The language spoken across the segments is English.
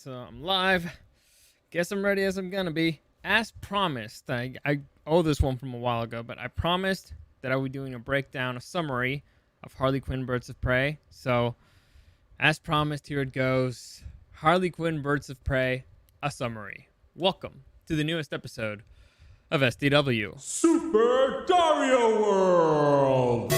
so I'm live. Guess I'm ready as I'm gonna be. As promised, I owe this one from a while ago, but I promised that I would be doing a breakdown, a summary of Harley Quinn Birds of Prey. So, as promised, here it goes. Harley Quinn Birds of Prey, a summary. Welcome to the newest episode of SDW. Super Dario World!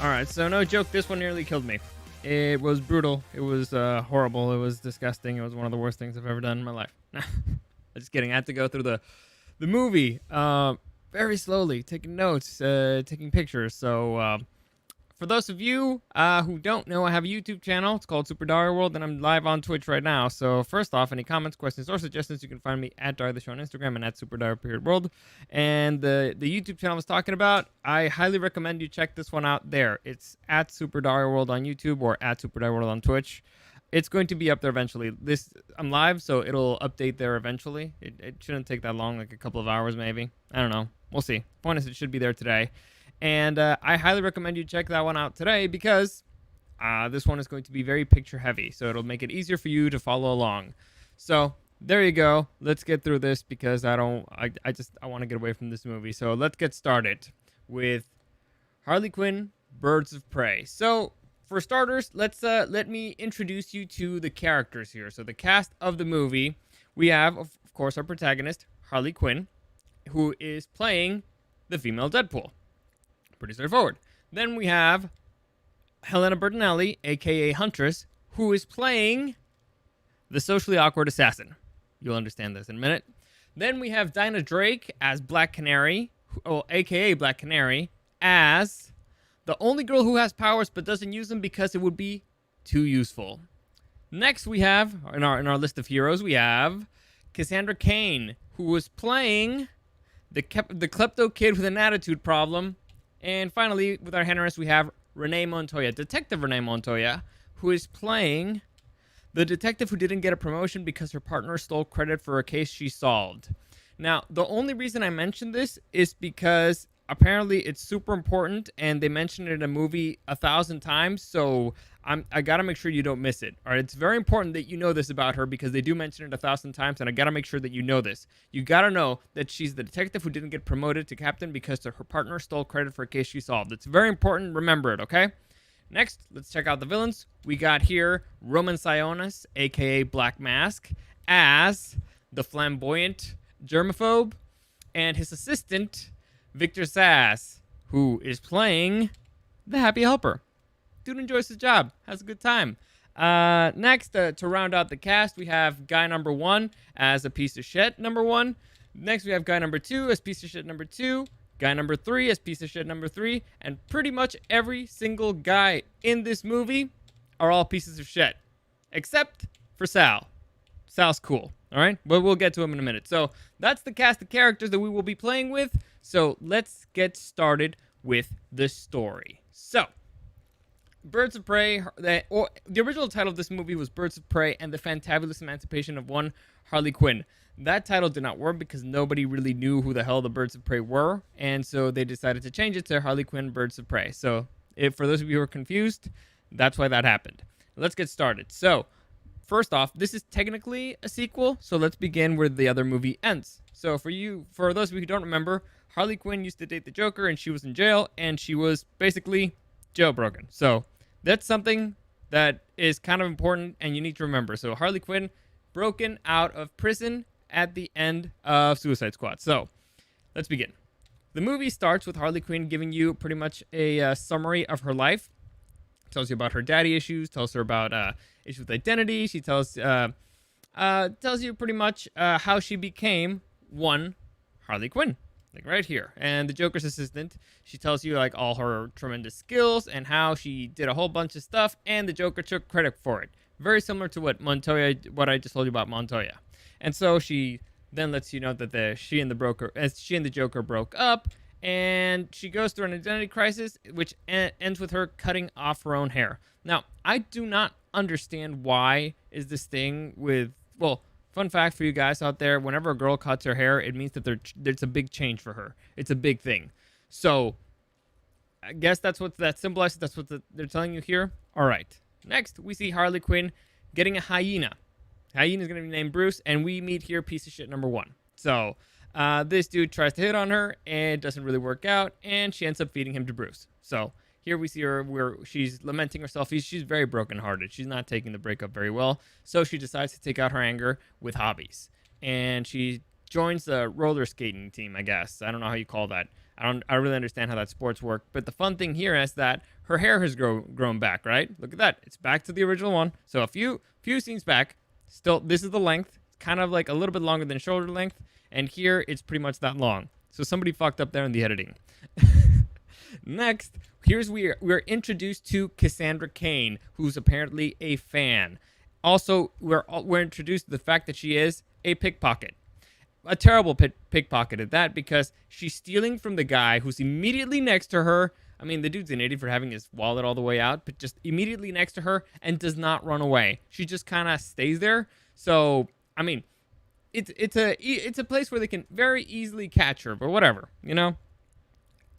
Alright, so no joke, this one nearly killed me. It was brutal. It was horrible. It was disgusting. It was one of the worst things I've ever done in my life. Just kidding. I had to go through the movie very slowly, taking notes, taking pictures. So for those of you who don't know, I have a YouTube channel. It's called Super Dario World, and I'm live on Twitch right now. So first off, any comments, questions, or suggestions, you can find me at Dario the Show on Instagram and at Super Dario World. And the YouTube channel I was talking about, I highly recommend you check this one out there. It's at Super Dario World on YouTube or at Super Dario World on Twitch. It's going to be up there eventually. I'm live, so it'll update there eventually. It shouldn't take that long, like a couple of hours maybe. I don't know. We'll see. Point is, it should be there today. And I highly recommend you check that one out today because this one is going to be very picture heavy. So it'll make it easier for you to follow along. So there you go. Let's get through this because I want to get away from this movie. So let's get started with Harley Quinn, Birds of Prey. So for starters, let me introduce you to the characters here. So the cast of the movie, we have, of course, our protagonist, Harley Quinn, who is playing the female Deadpool. Pretty straightforward. Then we have Helena Bertinelli, a.k.a. Huntress, who is playing the socially awkward assassin. You'll understand this in a minute. Then we have DINAH Drake as Black Canary, a.k.a. Black Canary, as the only girl who has powers but doesn't use them because it would be too useful. Next we have, in our list of heroes, we have Cassandra Cain, who was playing the klepto kid with an attitude problem. And finally, with our generous, we have Renee Montoya, Detective Renee Montoya, who is playing the detective who didn't get a promotion because her partner stole credit for a case she solved. Now, the only reason I mentioned this is because apparently it's super important, and they mentioned it in a movie 1,000 times, so I gotta make sure you don't miss it. All right, it's very important that you know this about her because they do mention it 1,000 times, and I gotta make sure that you know this. You gotta know that she's the detective who didn't get promoted to captain because her partner stole credit for a case she solved. It's very important. Remember it, okay? Next, let's check out the villains. We got here Roman Sionis, aka Black Mask, as the flamboyant germaphobe, and his assistant, Victor Sass, who is playing the Happy Helper. Dude enjoys his job, has a good time. Next, to round out the cast, we have guy number 1 as a piece of shit number 1. Next, we have guy number 2 as piece of shit number 2. Guy number 3 as piece of shit number 3. And pretty much every single guy in this movie are all pieces of shit. Except for Sal. Sal's cool, all right? But we'll get to him in a minute. So that's the cast of characters that we will be playing with. So let's get started with the story. So, Birds of Prey, the original title of this movie was Birds of Prey and the Fantabulous Emancipation of One Harley Quinn. That title did not work because nobody really knew who the hell the Birds of Prey were, and so they decided to change it to Harley Quinn Birds of Prey. So, for those of you who are confused, that's why that happened. Let's get started. So, first off, this is technically a sequel, so let's begin where the other movie ends. So, for those of you who don't remember, Harley Quinn used to date the Joker, and she was in jail, and she was basically jailbroken. So that's something that is kind of important, and you need to remember. So Harley Quinn broken out of prison at the end of Suicide Squad. So let's begin. The movie starts with Harley Quinn giving you pretty much a summary of her life. Tells you about her daddy issues, tells her about issues with identity. She tells you pretty much how she became one Harley Quinn. Like right here. And the Joker's assistant, she tells you like all her tremendous skills and how she did a whole bunch of stuff, and the Joker took credit for it. Very similar to what I just told you about Montoya. And so she then lets you know that she and the Joker broke up, and she goes through an identity crisis, which ends with her cutting off her own hair. Now, I do not understand why is this thing with, well, fun fact for you guys out there, whenever a girl cuts her hair, it means that there's a big change for her. It's a big thing. So, I guess that's what that symbolizes. That's what they're telling you here. All right. Next, we see Harley Quinn getting a hyena. Hyena's going to be named Bruce, and we meet here piece of shit number 1. So, this dude tries to hit on her, and it doesn't really work out, and she ends up feeding him to Bruce. So, here we see her where she's lamenting herself. She's very brokenhearted. She's not taking the breakup very well, so she decides to take out her anger with hobbies. And she joins the roller skating team, I guess. I don't know how you call that. I don't really understand how that sports work, but the fun thing here is that her hair has grown back, right? Look at that. It's back to the original one. So a few scenes back. Still, this is the length. It's kind of like a little bit longer than shoulder length, and here it's pretty much that long. So somebody fucked up there in the editing. Next, here's we're introduced to Cassandra Cain, who's apparently a fan. Also, we're introduced to the fact that she is a pickpocket. A terrible pickpocket at that, because she's stealing from the guy who's immediately next to her. I mean, the dude's an idiot for having his wallet all the way out, but just immediately next to her and does not run away. She just kind of stays there. So, I mean, it's a place where they can very easily catch her, but whatever, you know?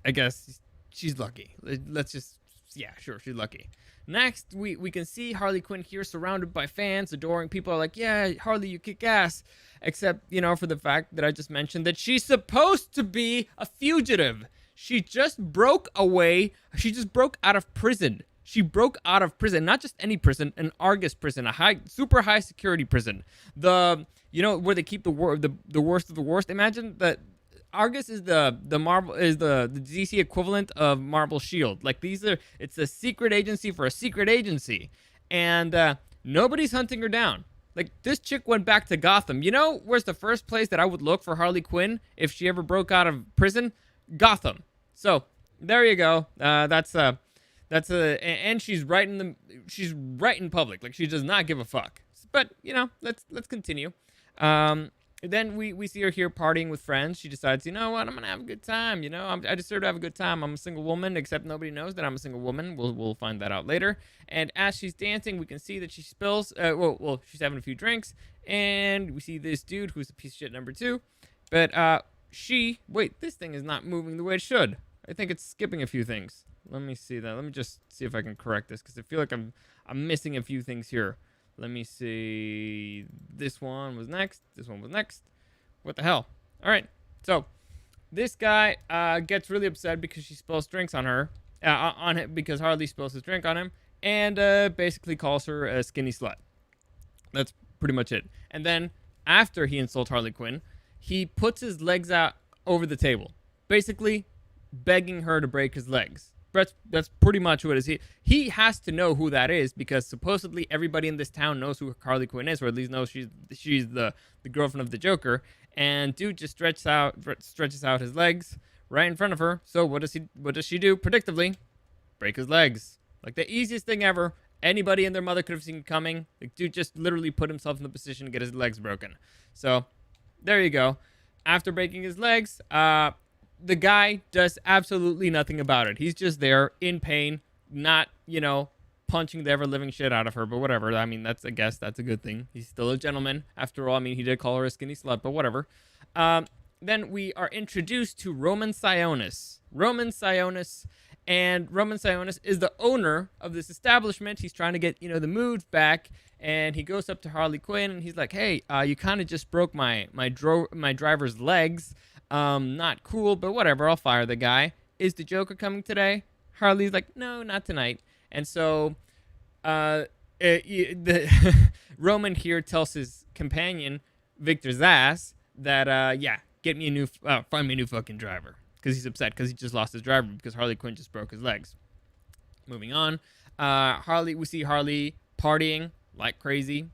I guess she's lucky. Let's just, yeah, sure, she's lucky. Next, we can see Harley Quinn here surrounded by fans, adoring people are like, yeah, Harley, you kick ass. Except, you know, for the fact that I just mentioned that she's supposed to be a fugitive. She just broke away. She just broke out of prison. She broke out of prison, not just any prison, an Argus prison, a super high security prison. You know, where they keep the worst of the worst. Imagine that Argus is the DC equivalent of Marvel Shield. Like it's a secret agency for a secret agency, and nobody's hunting her down. Like, this chick went back to Gotham. You know where's the first place that I would look for Harley Quinn if she ever broke out of prison? Gotham. So there you go. And she's right in public. Like, she does not give a fuck. But you know, let's continue. Then we see her here partying with friends. She decides, you know what, I'm gonna have a good time. You know, I deserve to have a good time. I'm a single woman, except nobody knows that I'm a single woman. We'll find that out later. And as she's dancing, we can see that she spills. She's having a few drinks, and we see this dude who's a piece of shit number 2. But wait, this thing is not moving the way it should. I think it's skipping a few things. Let me see that. Let me just see if I can correct this, because I feel like I'm missing a few things here. Let me see. This one was next. This one was next. What the hell? All right. So this guy gets really upset because she spills drinks on her, on him, because Harley spills his drink on him, and basically calls her a skinny slut. That's pretty much it. And then after he insults Harley Quinn, he puts his legs out over the table, basically begging her to break his legs. That's pretty much what it is. He has to know who that is, because supposedly everybody in this town knows who Harley Quinn is, or at least knows she's the girlfriend of the Joker. And dude just stretches out his legs right in front of her. So what does she do? Predictably, break his legs. Like, the easiest thing ever. Anybody and their mother could have seen coming. Like, dude just literally put himself in the position to get his legs broken. So there you go. After breaking his legs, the guy does absolutely nothing about it. He's just there in pain, not, you know, punching the ever-living shit out of her, but whatever. I mean, I guess that's a good thing. He's still a gentleman. After all, I mean, he did call her a skinny slut, but whatever. Then we are introduced to Roman Sionis. And Roman Sionis is the owner of this establishment. He's trying to get, you know, the mood back, and he goes up to Harley Quinn, and he's like, hey, you kind of just broke my driver's legs. Not cool, but whatever, I'll fire the guy. Is the Joker coming today? Harley's like, no, not tonight. And so Roman here tells his companion, Victor Zsasz, that, find me a new fucking driver. Because he's upset because he just lost his driver because Harley Quinn just broke his legs. Moving on, we see Harley partying like crazy.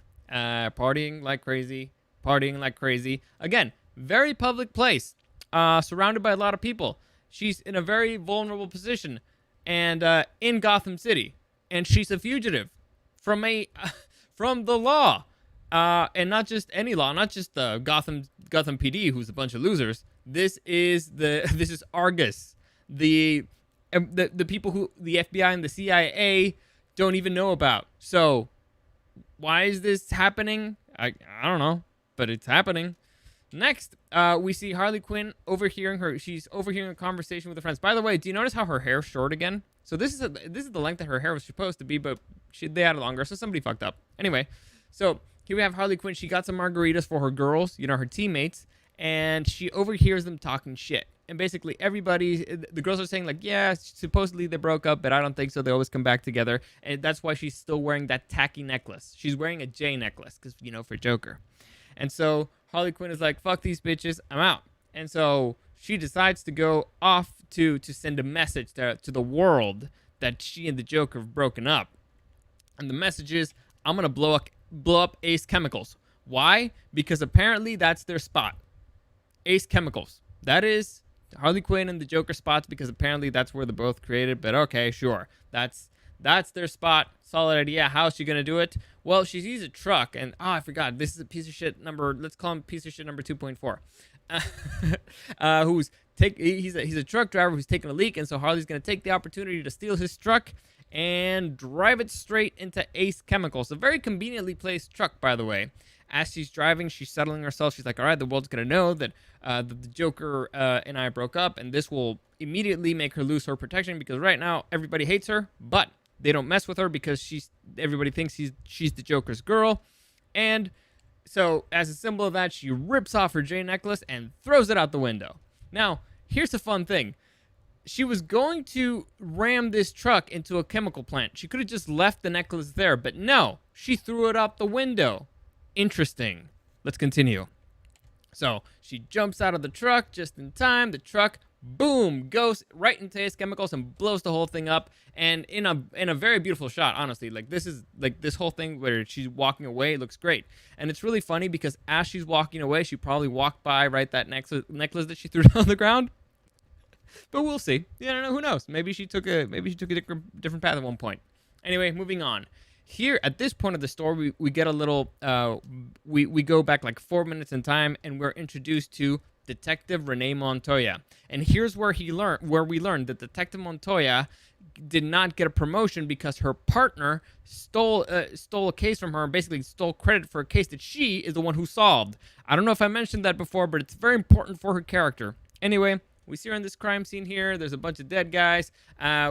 Again, very public place. Surrounded by a lot of people. She's in a very vulnerable position, and in Gotham City, and she's a fugitive from the law. And not just any law, not just the Gotham PD, who's a bunch of losers. This is Argus, the people who the FBI and the CIA don't even know about. So why is this happening? I don't know, but it's happening. Next, we see Harley Quinn overhearing her. She's overhearing a conversation with her friends. By the way, do you notice how her hair's short again? So this is the length that her hair was supposed to be, but they had it longer, so somebody fucked up. Anyway, so here we have Harley Quinn. She got some margaritas for her girls, her teammates, and she overhears them talking shit. And basically the girls are saying like, yeah, supposedly they broke up, but I don't think so. They always come back together. And that's why she's still wearing that tacky necklace. She's wearing a J necklace because, for Joker. And so Harley Quinn is like, fuck these bitches, I'm out. And so she decides to go off to send a message to the world that she and the Joker have broken up. And the message is, I'm going to blow up Ace Chemicals. Why? Because apparently that's their spot. Ace Chemicals. That is Harley Quinn and the Joker spots, because apparently that's where they're both created. But okay, sure. That's their spot. Solid idea. How is she going to do it? Well, she sees a truck, and I forgot. This is a piece of shit number. Let's call him piece of shit number 2.4. He's a truck driver who's taking a leak, and so Harley's going to take the opportunity to steal his truck and drive it straight into Ace Chemicals. A very conveniently placed truck, by the way. As she's driving, she's settling herself. She's like, all right, the world's going to know that the Joker and I broke up, and this will immediately make her lose her protection, because right now everybody hates her, but they don't mess with her because everybody thinks she's the Joker's girl. And so as a symbol of that, she rips off her J necklace and throws it out the window. Now, here's the fun thing. She was going to ram this truck into a chemical plant. She could have just left the necklace there, but no, she threw it out the window. Interesting. Let's continue. So she jumps out of the truck just in time. The truck, boom, goes right into Ace Chemicals and blows the whole thing up. And in a very beautiful shot, honestly. Like, this is like this whole thing where she's walking away, it looks great. And it's really funny because as she's walking away, she probably walked by that necklace that she threw on the ground. But we'll see. Yeah, I don't know. Who knows? Maybe she took a different path at one point. Anyway, moving on. Here, at this point of the story, we get a little, we go back like 4 minutes in time, and we're introduced to Detective Renee Montoya. And here's where we learned that Detective Montoya did not get a promotion because her partner stole a case from her, and basically stole credit for a case that she is the one who solved. I don't know if I mentioned that before, but it's very important for her character. Anyway, we see her in this crime scene here. There's a bunch of dead guys.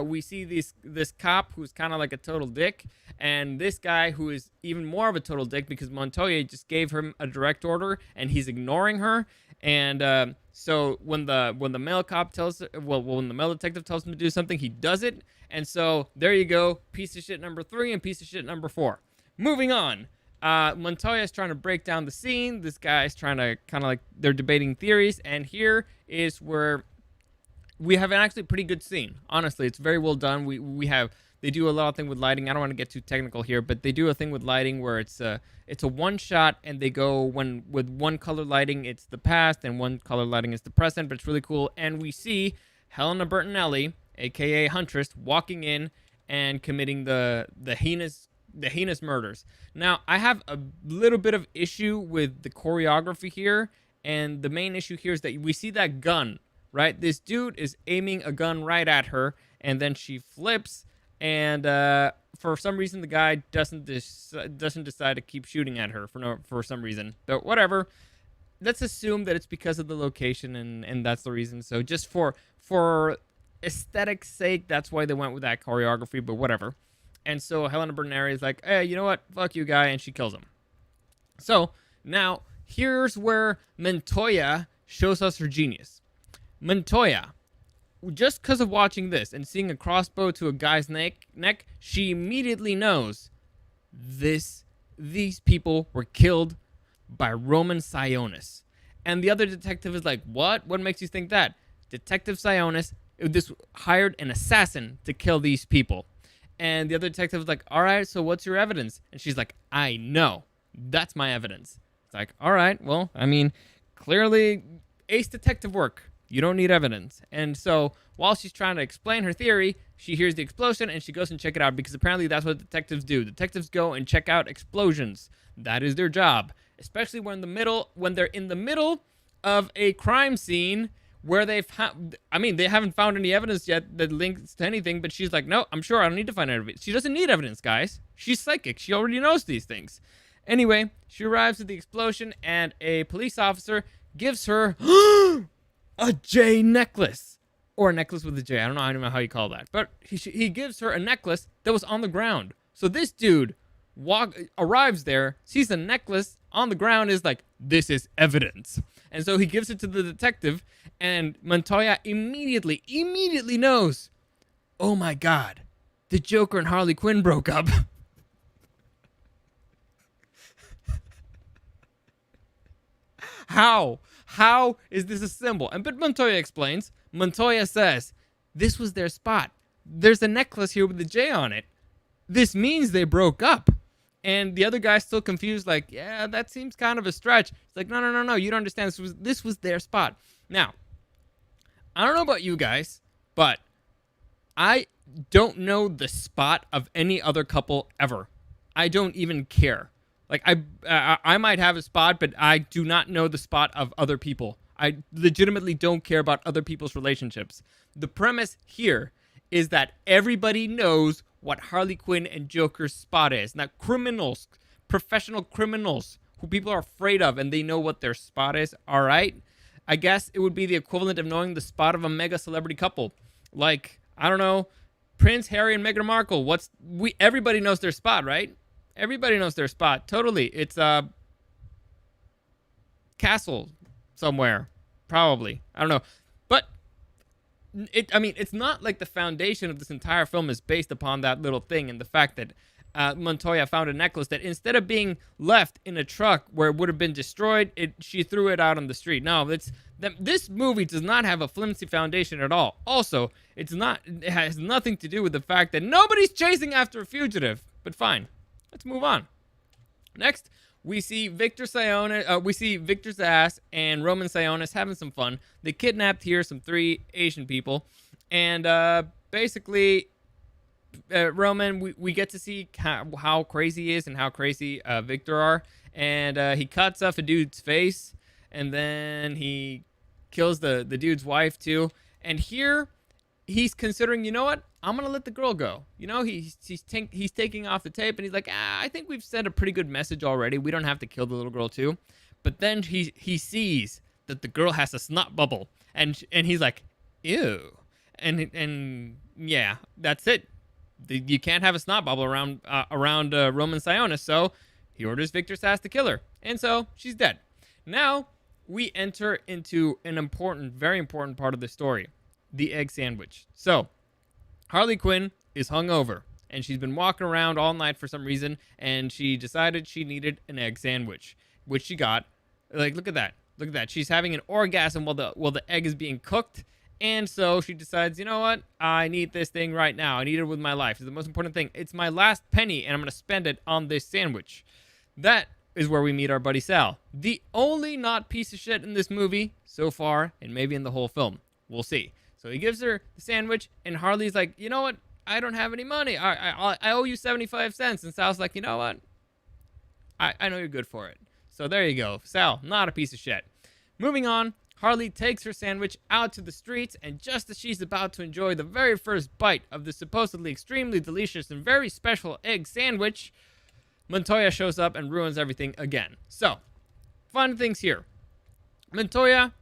We see this cop who's kind of like a total dick, and this guy who is even more of a total dick because Montoya just gave him a direct order and he's ignoring her. And so when the male cop when the male detective tells him to do something, he does it. And so there you go, piece of shit number 3 and piece of shit number 4. Moving on. Montoya is trying to break down the scene. This guy's trying to kind of like, they're debating theories, and here is where we have an actually pretty good scene. Honestly, it's very well done. They do a lot of thing with lighting. I don't want to get too technical here, but they do a thing with lighting where it's a one shot, and they go with one color lighting it's the past and one color lighting is the present, but it's really cool. And we see Helena Bertinelli, aka Huntress, walking in and committing the heinous murders. Now, I have a little bit of issue with the choreography here, and the main issue here is that we see that gun, right? This dude is aiming a gun right at her, and then she flips, and for some reason the guy doesn't decide to keep shooting at her for some reason. But whatever. Let's assume that it's because of the location, and that's the reason. So just for aesthetic's sake, that's why they went with that choreography, but whatever. And so Helena Bertinelli is like, hey, you know what? Fuck you, guy. And she kills him. So now here's where Montoya shows us her genius. Montoya, just because of watching this and seeing a crossbow to a guy's neck, she immediately knows these people were killed by Roman Sionis. And the other detective is like, what? What makes you think that? Detective Sionis hired an assassin to kill these people. And the other detective was like, all right, so what's your evidence? And she's like, I know. That's my evidence. It's like, all right, well, I mean, clearly ace detective work. You don't need evidence. And so while she's trying to explain her theory, she hears the explosion and she goes and check it out because apparently that's what detectives do. Detectives go and check out explosions. That is their job, especially when they're in the middle of a crime scene where they haven't found any evidence yet that links to anything, but she's like, no, I'm sure I don't need to find evidence. She doesn't need evidence, guys. She's psychic. She already knows these things. Anyway, she arrives at the explosion and a police officer gives her a J necklace. Or a necklace with a J. I don't know how you call that. But he gives her a necklace that was on the ground. So this dude arrives there, sees a necklace on the ground, is like, this is evidence. And so he gives it to the detective, and Montoya immediately knows, oh my God, the Joker and Harley Quinn broke up. How? How is this a symbol? But Montoya explains. Montoya says, this was their spot. There's a necklace here with a J on it. This means they broke up. And the other guy's still confused, like, yeah, that seems kind of a stretch. It's like, no, you don't understand. This was their spot. Now, I don't know about you guys, but I don't know the spot of any other couple ever. I don't even care. Like, I might have a spot, but I do not know the spot of other people. I legitimately don't care about other people's relationships. The premise here is that everybody knows what Harley Quinn and Joker's spot is. Now, criminals, professional criminals who people are afraid of, and they know what their spot is, all right? I guess it would be the equivalent of knowing the spot of a mega celebrity couple. Like, I don't know, Prince Harry and Meghan Markle. Everybody knows their spot, right? Everybody knows their spot. Totally. It's a castle somewhere. Probably. I don't know. But it's not like the foundation of this entire film is based upon that little thing and the fact that Montoya found a necklace that instead of being left in a truck where it would have been destroyed, she threw it out on the street. No, this movie does not have a flimsy foundation at all. Also, it has nothing to do with the fact that nobody's chasing after a fugitive. But fine. Let's move on. Next, we see Victor Zsasz and Roman Sionis having some fun. They kidnapped here some 3 Asian people, and basically, Roman, we get to see how crazy he is and how crazy Victor are, and he cuts off a dude's face, and then he kills the dude's wife too. And here, he's considering, you know what? I'm going to let the girl go. You know, he's taking off the tape, and he's like, I think we've sent a pretty good message already. We don't have to kill the little girl too. But then he sees that the girl has a snot bubble, and he's like, ew. And yeah, that's it. You can't have a snot bubble around Roman Sionis, so he orders Victor Zsasz to kill her. And so she's dead. Now we enter into an important, very important part of the story, the egg sandwich. So Harley Quinn is hungover, and she's been walking around all night for some reason, and she decided she needed an egg sandwich, which she got. Like, look at that. Look at that. She's having an orgasm while the egg is being cooked, and so she decides, you know what? I need this thing right now. I need it with my life. It's the most important thing. It's my last penny, and I'm going to spend it on this sandwich. That is where we meet our buddy Sal. The only not piece of shit in this movie so far, and maybe in the whole film. We'll see. So he gives her the sandwich, and Harley's like, you know what? I don't have any money. I owe you 75 cents. And Sal's like, you know what? I know you're good for it. So there you go. Sal, not a piece of shit. Moving on, Harley takes her sandwich out to the streets, and just as she's about to enjoy the very first bite of the supposedly extremely delicious and very special egg sandwich, Montoya shows up and ruins everything again. So, fun things here. Montoya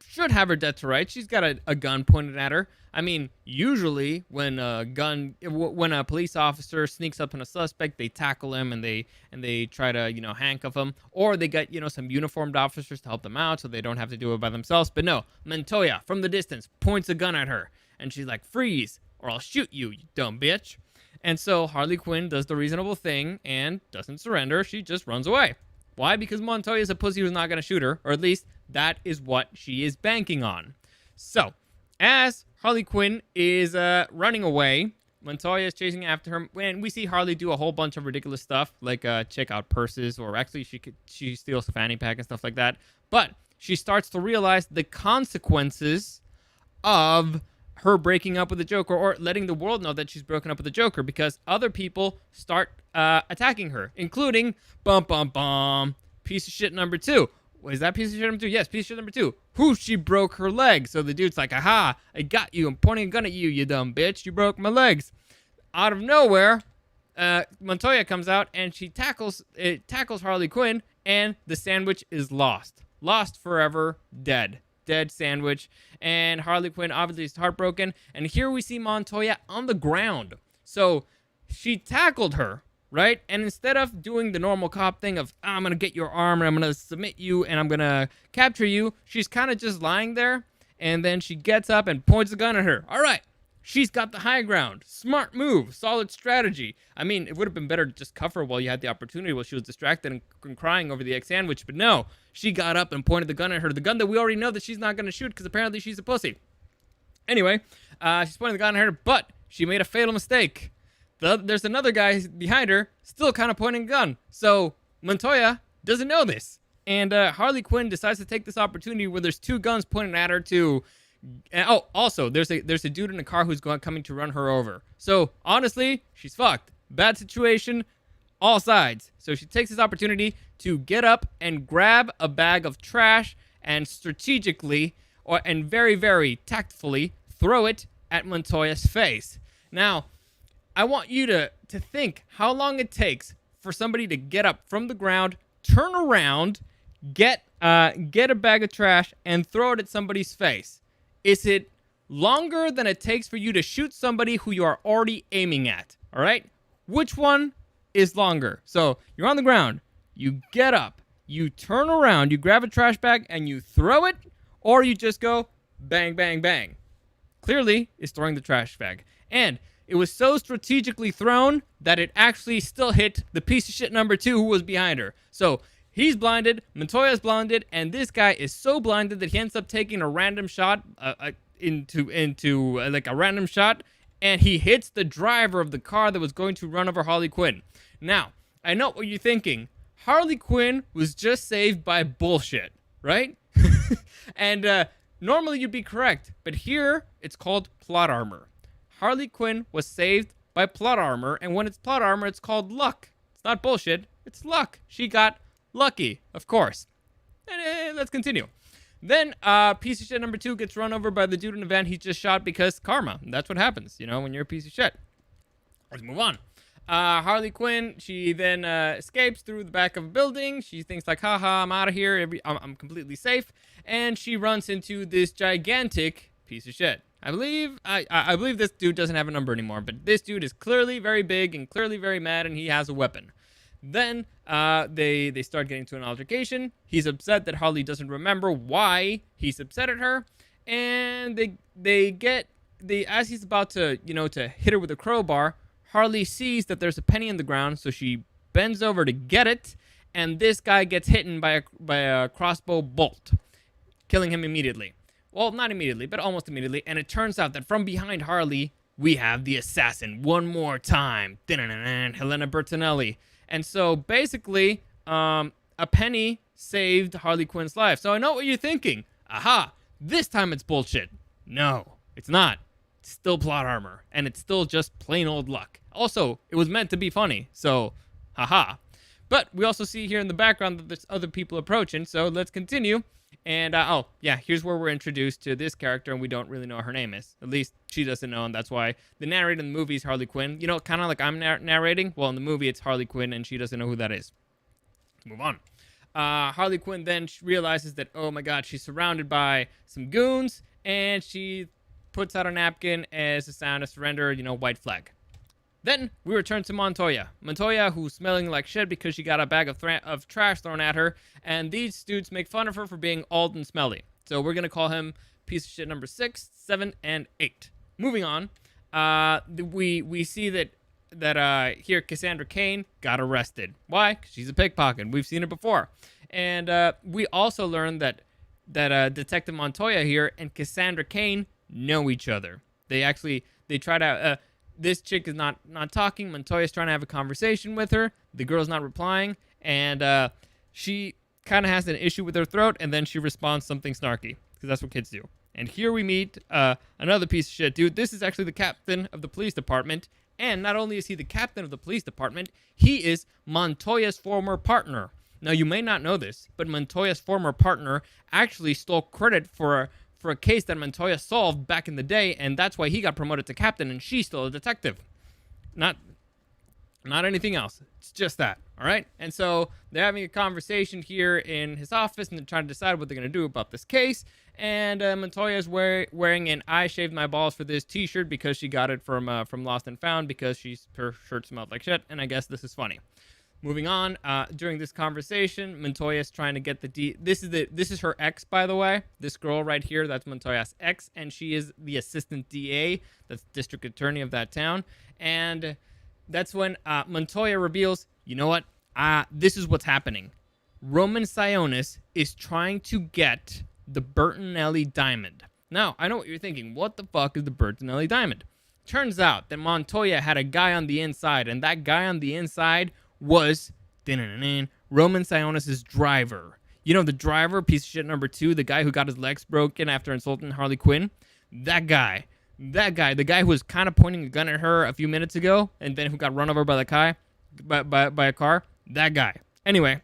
should have her dead to rights. She's got a gun pointed at her. I mean, usually when a police officer sneaks up on a suspect, they tackle him and they try to, handcuff him, or they get, some uniformed officers to help them out so they don't have to do it by themselves. But no, Montoya from the distance points a gun at her, and she's like, "Freeze, or I'll shoot you, you dumb bitch." And so Harley Quinn does the reasonable thing and doesn't surrender. She just runs away. Why? Because Montoya is a pussy who's not going to shoot her, or at least that is what she is banking on. So, as Harley Quinn is running away, Montoya is chasing after her, and we see Harley do a whole bunch of ridiculous stuff, like check out purses, or actually she steals a fanny pack and stuff like that. But she starts to realize the consequences of her breaking up with the Joker, or letting the world know that she's broken up with the Joker, because other people start attacking her, including piece of shit number 2. Was that piece of shit number 2? Yes, piece of shit number 2. Who she broke her leg. So the dude's like, aha, I got you. I'm pointing a gun at you, you dumb bitch. You broke my legs. Out of nowhere, Montoya comes out and she tackles Harley Quinn, and the sandwich is lost. Lost forever, dead. Dead sandwich. And Harley Quinn obviously is heartbroken. And here we see Montoya on the ground. So she tackled her, right? And instead of doing the normal cop thing of, I'm going to get your arm and I'm going to submit you and I'm going to capture you, she's kind of just lying there. And then she gets up and points the gun at her. All right. She's got the high ground. Smart move. Solid strategy. I mean, it would have been better to just cuff her while you had the opportunity, while she was distracted and crying over the egg sandwich. But no, she got up and pointed the gun at her. The gun that we already know that she's not going to shoot because apparently she's a pussy. Anyway, she's pointing the gun at her, but she made a fatal mistake. There's another guy behind her still kind of pointing a gun. So Montoya doesn't know this. And Harley Quinn decides to take this opportunity where there's 2 guns pointing at her to... Oh, also, there's a dude in a car who's coming to run her over. So, honestly, she's fucked. Bad situation, all sides. So she takes this opportunity to get up and grab a bag of trash and strategically, and very, very tactfully, throw it at Montoya's face. Now, I want you to think how long it takes for somebody to get up from the ground, turn around, get a bag of trash, and throw it at somebody's face. Is it longer than it takes for you to shoot somebody who you are already aiming at? All right? Which one is longer? So you're on the ground. You get up. You turn around. You grab a trash bag and you throw it. Or you just go bang, bang, bang. Clearly, it's throwing the trash bag. And it was so strategically thrown that it actually still hit the piece of shit number 2 who was behind her. So... he's blinded, Montoya's blinded, and this guy is so blinded that he ends up taking a random shot into a random shot, and he hits the driver of the car that was going to run over Harley Quinn. Now, I know what you're thinking. Harley Quinn was just saved by bullshit, right? And normally you'd be correct, but here it's called plot armor. Harley Quinn was saved by plot armor, and when it's plot armor, it's called luck. It's not bullshit, it's luck. She got lucky, of course. And let's continue. Then, piece of shit number 2 gets run over by the dude in the van he just shot because karma. That's what happens, when you're a piece of shit. Let's move on. Harley Quinn, she then escapes through the back of a building. She thinks like, haha, I'm out of here. I'm completely safe. And she runs into this gigantic piece of shit. I believe this dude doesn't have a number anymore, but this dude is clearly very big and clearly very mad, and he has a weapon. Then they start getting to an altercation. He's upset that Harley doesn't remember why he's upset at her, and as he's about to to hit her with a crowbar, Harley sees that there's a penny in the ground, so she bends over to get it, and this guy gets hit by a crossbow bolt, killing him immediately. Well, not immediately, but almost immediately. And it turns out that from behind Harley, we have the assassin one more time, Helena Bertinelli. And so basically, a penny saved Harley Quinn's life. So I know what you're thinking. Aha, this time it's bullshit. No, it's not. It's still plot armor, and it's still just plain old luck. Also, it was meant to be funny, so haha. But we also see here in the background that there's other people approaching, so let's continue. And, here's where we're introduced to this character, and we don't really know what her name is. At least she doesn't know, and that's why the narrator in the movie is Harley Quinn. Kind of like I'm narrating. Well, in the movie, it's Harley Quinn, and she doesn't know who that is. Let's move on. Harley Quinn then realizes that, oh my god, she's surrounded by some goons, and she puts out a napkin as a sign of surrender, white flag. Then we return to Montoya. Montoya, who's smelling like shit because she got a bag of trash thrown at her, and these dudes make fun of her for being old and smelly. So we're going to call him piece of shit number 6, 7, and 8. Moving on, we see that here Cassandra Cain got arrested. Why? Because she's a pickpocket. We've seen it before. And we also learned that Detective Montoya here and Cassandra Cain know each other. They try to... this chick is not talking. Montoya's trying to have a conversation with her. The girl's not replying. And she kind of has an issue with her throat, and then she responds something snarky, because that's what kids do. And here we meet another piece of shit, dude. This is actually the captain of the police department. And not only is he the captain of the police department, he is Montoya's former partner. Now, you may not know this, but Montoya's former partner actually stole credit for a case that Montoya solved back in the day, and that's why he got promoted to captain, and she's still a detective. Not anything else. It's just that, all right? And so they're having a conversation here in his office, and they're trying to decide what they're going to do about this case. And Montoya's wearing an "I shaved my balls for this" t-shirt because she got it from Lost and Found because her shirt smelled like shit, and I guess this is funny. Moving on, during this conversation, Montoya's trying to get this is her ex, by the way. This girl right here, that's Montoya's ex, and she is the assistant DA, that's district attorney of that town. And that's when Montoya reveals, you know what? This is what's happening. Roman Sionis is trying to get the Bertinelli diamond. Now, I know what you're thinking. What the fuck is the Bertinelli diamond? Turns out that Montoya had a guy on the inside, and that guy on the inside was Roman Sionis' driver. You know, the driver, piece of shit number 2, the guy who got his legs broken after insulting Harley Quinn? That guy, the guy who was kind of pointing a gun at her a few minutes ago, and then who got run over by a car, that guy. Anyway,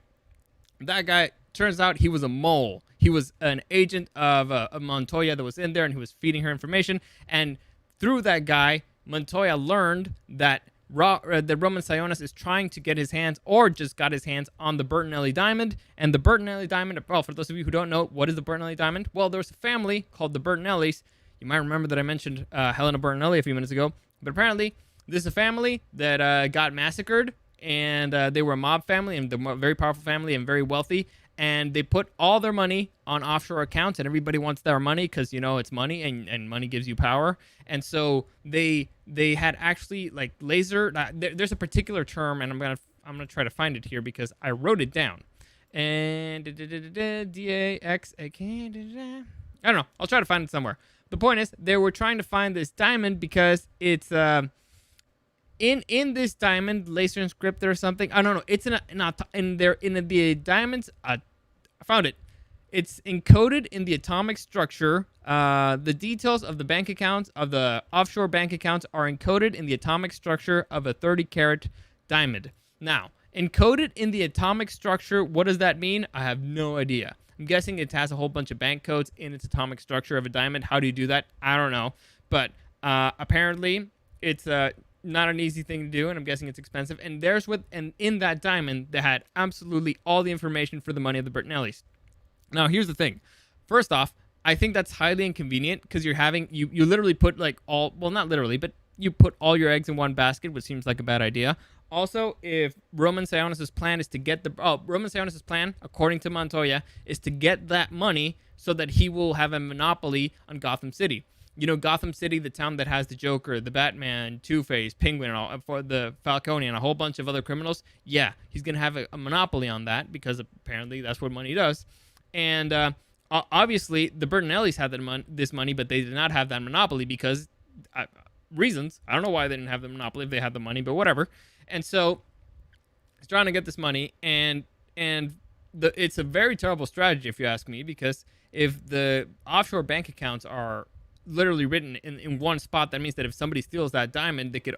that guy, turns out he was a mole. He was an agent of Montoya that was in there, and he was feeding her information. And through that guy, Montoya learned that Roman Sionis is trying to get his hands, or just got his hands, on the Bertinelli diamond. And the Bertinelli diamond, well, for those of you who don't know, what is the Bertinelli diamond? Well, there's a family called the Bertinellis. You might remember that I mentioned Helena Bertinelli a few minutes ago. But apparently, this is a family that got massacred, and they were a mob family, and a very powerful family, and very wealthy. And they put all their money on offshore accounts, and everybody wants their money because, you know, it's money, and money gives you power. And so they had actually, like, laser. There's a particular term, and I'm gonna try to find it here because I wrote it down. And DAXAK. I don't know. I'll try to find it somewhere. The point is, they were trying to find this diamond because it's in this diamond, laser inscripted or something. I don't know. It's in the diamonds. I found it. It's encoded in the atomic structure. The details of the bank accounts, of the offshore bank accounts, are encoded in the atomic structure of a 30-carat diamond. Now, encoded in the atomic structure, what does that mean? I have no idea. I'm guessing it has a whole bunch of bank codes in its atomic structure of a diamond. How do you do that? I don't know. But apparently, it's not an easy thing to do, and I'm guessing it's expensive. And in that diamond, they had absolutely all the information for the money of the Bertinellis. Now, here's the thing. First off, I think that's highly inconvenient because you literally put not literally, but you put all your eggs in one basket, which seems like a bad idea. Also, if Roman Sionis' plan is to get Roman Sionis' plan, according to Montoya, is to get that money so that he will have a monopoly on Gotham City. You know, Gotham City, the town that has the Joker, the Batman, Two-Face, Penguin, and all, for the Falcone, and a whole bunch of other criminals. Yeah, he's going to have a monopoly on that because apparently that's what money does. And obviously, the Bertinellis had this money, but they did not have that monopoly because reasons. I don't know why they didn't have the monopoly if they had the money, but whatever. And so he's trying to get this money, and it's a very terrible strategy, if you ask me, because if the offshore bank accounts are literally written in one spot, that means that if somebody steals that diamond, they could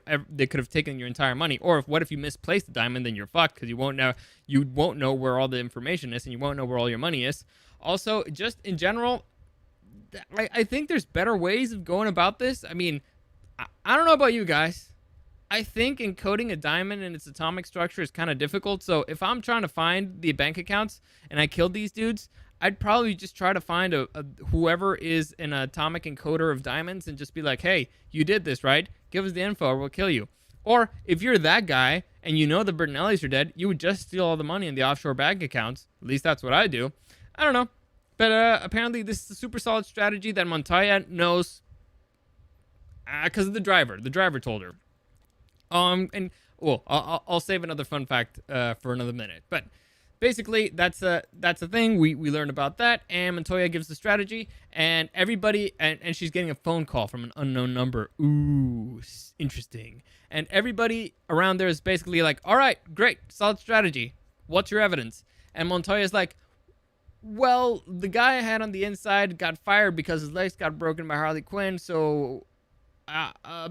have taken your entire money. Or what if you misplace the diamond, then you're fucked because you won't know where all the information is, and you won't know where all your money is. Also, just in general, I think there's better ways of going about this. I mean, I don't know about you guys. I think encoding a diamond in its atomic structure is kind of difficult. So if I'm trying to find the bank accounts and I killed these dudes, I'd probably just try to find whoever is an atomic encoder of diamonds and just be like, hey, you did this, right? Give us the info or we'll kill you. Or if you're that guy and you know the Bertinellis are dead, you would just steal all the money in the offshore bank accounts. At least that's what I do. I don't know. But apparently this is a super solid strategy that Montoya knows because of the driver. The driver told her. I'll save another fun fact for another minute. But basically, that's a thing. We learned about that, and Montoya gives the strategy, and everybody, and she's getting a phone call from an unknown number. Ooh, interesting. And everybody around there is basically like, all right, great, solid strategy. What's your evidence? And Montoya's like, Well, the guy I had on the inside got fired because his legs got broken by Harley Quinn. So,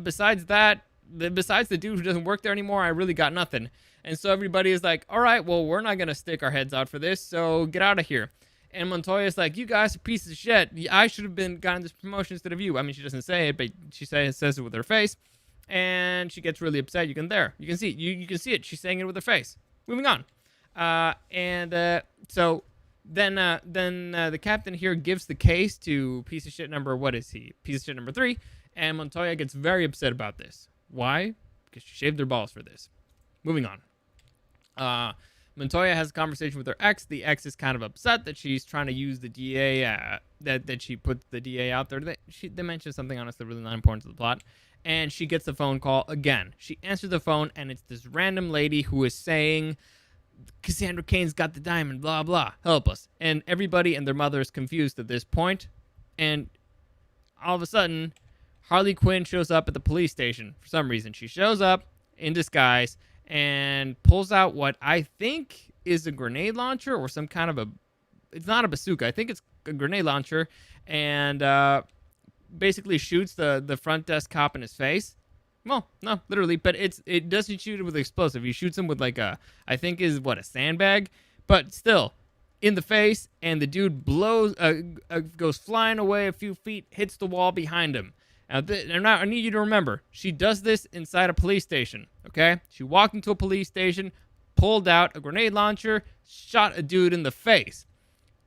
besides that, besides the dude who doesn't work there anymore, I really got nothing. And so everybody is like, all right, well, we're not going to stick our heads out for this, so get out of here. And Montoya's like, you guys are pieces of shit. I should have gotten this promotion instead of you. I mean, she doesn't say it, but she says it with her face. And she gets really upset. You can see it. You can see it. She's saying it with her face. Moving on. So then the captain here gives the case to piece of shit number, what is he? Piece of shit number 3. And Montoya gets very upset about this. Why? Because she shaved their balls for this. Moving on. Montoya has a conversation with her ex. The ex is kind of upset that she's trying to use the DA, that she put the DA out there. They mentioned something, honestly, really not important to the plot. And she gets the phone call again. She answers the phone, and it's this random lady who is saying, Cassandra Cain's got the diamond, blah, blah, help us. And everybody and their mother is confused at this point. And all of a sudden, Harley Quinn shows up at the police station for some reason. She shows up in disguise and pulls out what I think is a grenade launcher or some kind of it's not a bazooka. I think it's a grenade launcher, and basically shoots the front desk cop in his face. Well, no, literally, but it doesn't shoot it with explosive. He shoots him with I think is a sandbag, but still in the face, and the dude goes flying away a few feet, hits the wall behind him. Now, I need you to remember, she does this inside a police station, okay? She walked into a police station, pulled out a grenade launcher, shot a dude in the face.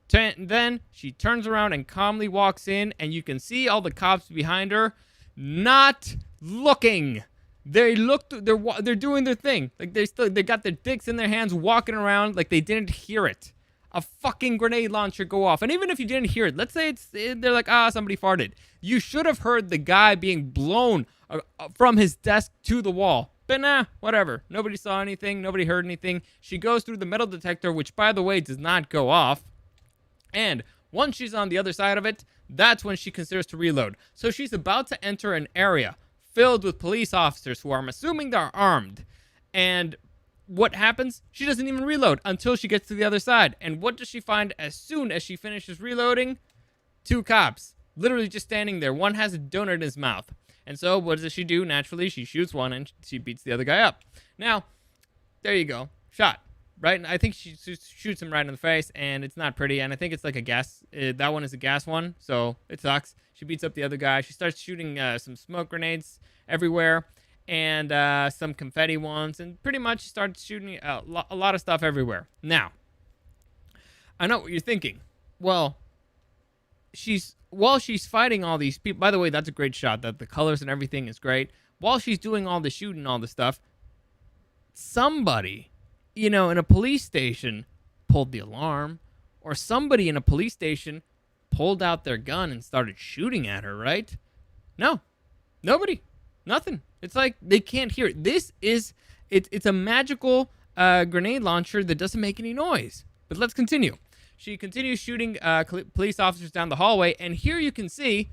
Then she turns around and calmly walks in, and you can see all the cops behind her not looking. They're doing their thing. Like they got their dicks in their hands, walking around like they didn't hear it. A fucking grenade launcher go off. And even if you didn't hear it, let's say they're like, somebody farted. You should have heard the guy being blown from his desk to the wall. But nah, whatever. Nobody saw anything. Nobody heard anything. She goes through the metal detector, which, by the way, does not go off. And once she's on the other side of it, that's when she considers to reload. So she's about to enter an area filled with police officers who I'm assuming they're armed. And what happens? She doesn't even reload until she gets to the other side. And what does she find as soon as she finishes reloading? 2 cops. Literally just standing there. One has a donut in his mouth. And so what does she do? Naturally, she shoots one and she beats the other guy up. Now, there you go. Shot. Right? And I think she shoots him right in the face, and it's not pretty. And I think it's like a gas. That one is a gas one, so it sucks. She beats up the other guy. She starts shooting some smoke grenades everywhere, and some confetti ones, and pretty much starts shooting a lot of stuff everywhere. Now, I know what you're thinking. Well, while she's fighting all these people. By the way, that's a great shot. That the colors and everything is great. While she's doing all the shooting, all the stuff, somebody, in a police station pulled the alarm, or somebody in a police station pulled out their gun and started shooting at her, right? No, nobody, nothing. It's like they can't hear it. It's a magical grenade launcher that doesn't make any noise. But let's continue. She continues shooting police officers down the hallway, and here you can see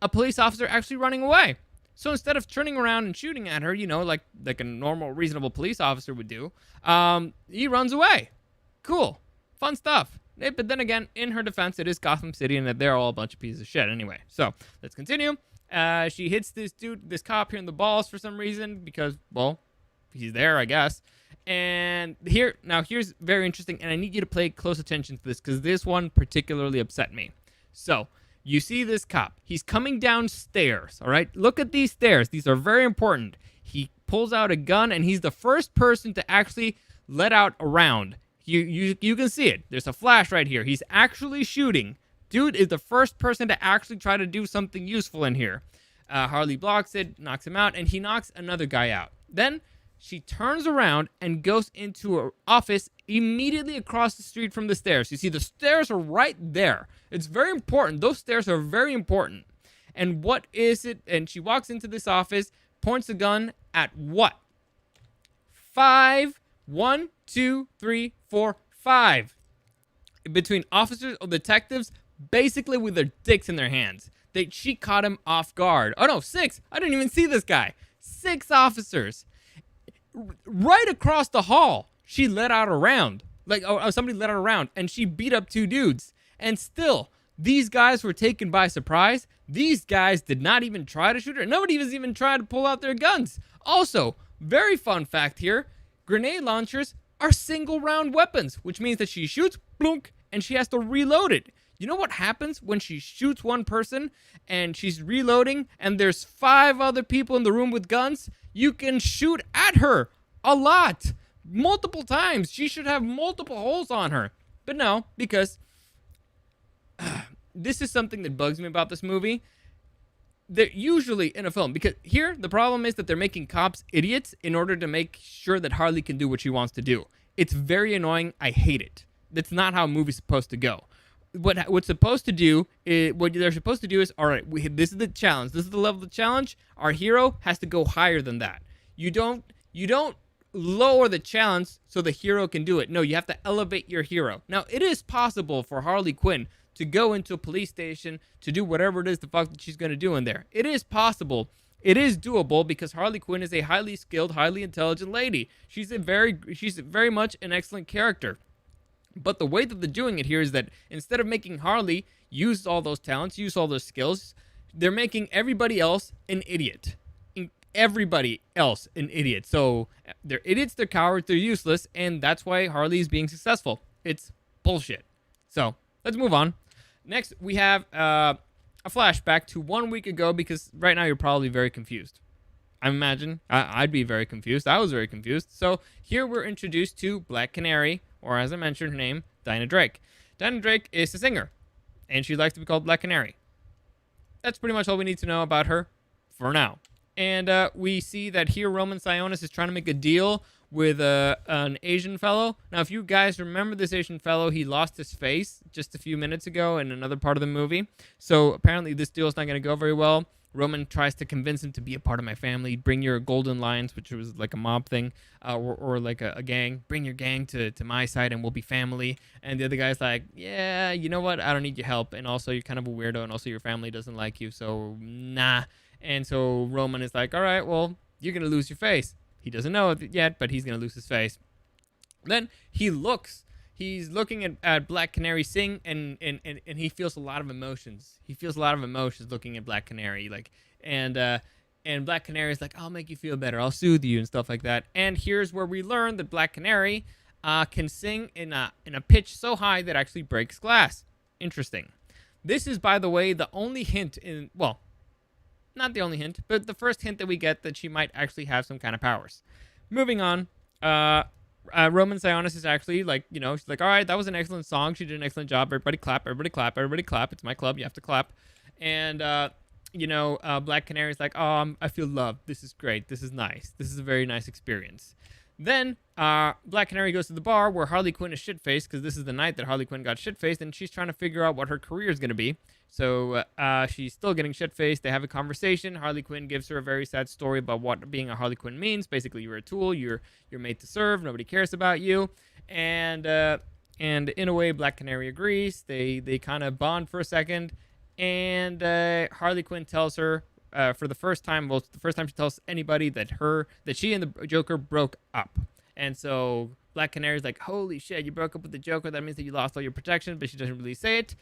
a police officer actually running away. So instead of turning around and shooting at her, like a normal, reasonable police officer would do, he runs away. Cool. Fun stuff. But then again, in her defense, it is Gotham City, and they're all a bunch of pieces of shit anyway. So let's continue. She hits this cop here in the balls for some reason because, well, he's there, I guess. And here's very interesting, and I need you to pay close attention to this because this one particularly upset me. So you see this cop. He's coming downstairs, all right? Look at these stairs. These are very important. He pulls out a gun, and he's the first person to actually let out a round. You can see it. There's a flash right here. He's actually shooting. Dude is the first person to actually try to do something useful in here. Harley blocks it, knocks him out, and he knocks another guy out. Then she turns around and goes into her office immediately across the street from the stairs. You see, the stairs are right there. It's very important. Those stairs are very important. And what is it? And she walks into this office, points a gun at what? 5. 1, 2, 3, 4, 5. Between officers or detectives, basically with their dicks in their hands. She caught him off guard. Oh no, 6. I didn't even see this guy. 6 officers. Right across the hall, she let out a round. Like, somebody led her around, and she beat up 2 dudes. And still, these guys were taken by surprise. These guys did not even try to shoot her. Nobody was even trying to pull out their guns. Also, very fun fact here, grenade launchers are single round weapons, which means that she shoots, blunk, and she has to reload it. You know what happens when she shoots one person and she's reloading and there's 5 other people in the room with guns? You can shoot at her a lot, multiple times. She should have multiple holes on her. But no, because this is something that bugs me about this movie. They're usually in a film, because here the problem is that they're making cops idiots in order to make sure that Harley can do what she wants to do. It's very annoying. I hate it. That's not how a movie's supposed to go. What's supposed to do is, what they're supposed to do is, all right, this is the challenge. This is the level of the challenge. Our hero has to go higher than that. You don't lower the challenge so the hero can do it. No, you have to elevate your hero. Now, it is possible for Harley Quinn to go into a police station to do whatever it is the fuck that she's going to do in there. It is possible. It is doable because Harley Quinn is a highly skilled, highly intelligent lady. She's very much an excellent character. But the way that they're doing it here is that instead of making Harley use all those talents, use all those skills, they're making everybody else an idiot. Everybody else an idiot. So they're idiots, they're cowards, they're useless, and that's why Harley is being successful. It's bullshit. So let's move on. Next, we have a flashback to 1 week ago, because right now you're probably very confused. I imagine I'd be very confused. I was very confused. So here we're introduced to Black Canary, or as I mentioned, her name, DINAH Drake. DINAH Drake is a singer, and she likes to be called Black Canary. That's pretty much all we need to know about her for now. And we see that here Roman Sionis is trying to make a deal with an Asian fellow. Now, if you guys remember this Asian fellow, he lost his face just a few minutes ago in another part of the movie. So apparently this deal is not going to go very well. Roman tries to convince him to be a part of my family. Bring your golden lions, which was like a mob thing, or like a gang. Bring your gang to my side and we'll be family. And the other guy's like, yeah, you know what? I don't need your help. And also you're kind of a weirdo, and also your family doesn't like you, so nah. And so Roman is like, all right, well, you're going to lose your face. He doesn't know it yet, but he's going to lose his face. Then he's looking at Black Canary sing, and he feels a lot of emotions. He feels a lot of emotions looking at Black Canary, and Black Canary is like, I'll make you feel better, I'll soothe you and stuff like that. And here's where we learn that Black Canary can sing in a pitch so high that actually breaks glass. Interesting. This is, by the way, the only hint in, well, not the only hint, but the first hint that we get that she might actually have some kind of powers. Moving on, Roman Sionis is actually like, she's like, all right, that was an excellent song. She did an excellent job. Everybody clap, everybody clap, everybody clap. It's my club. You have to clap. And, Black Canary is like, oh, I feel loved. This is great. This is nice. This is a very nice experience. Then Black Canary goes to the bar where Harley Quinn is shit-faced, because this is the night that Harley Quinn got shit-faced, and she's trying to figure out what her career is going to be. So she's still getting shit-faced. They have a conversation. Harley Quinn gives her a very sad story about what being a Harley Quinn means. Basically, you're a tool. You're made to serve. Nobody cares about you. And in a way, Black Canary agrees. They kind of bond for a second. And Harley Quinn tells her, for the first time, the first time she tells anybody that she and the Joker broke up. And so Black Canary's like, holy shit, you broke up with the Joker. That means that you lost all your protection, but she doesn't really say it.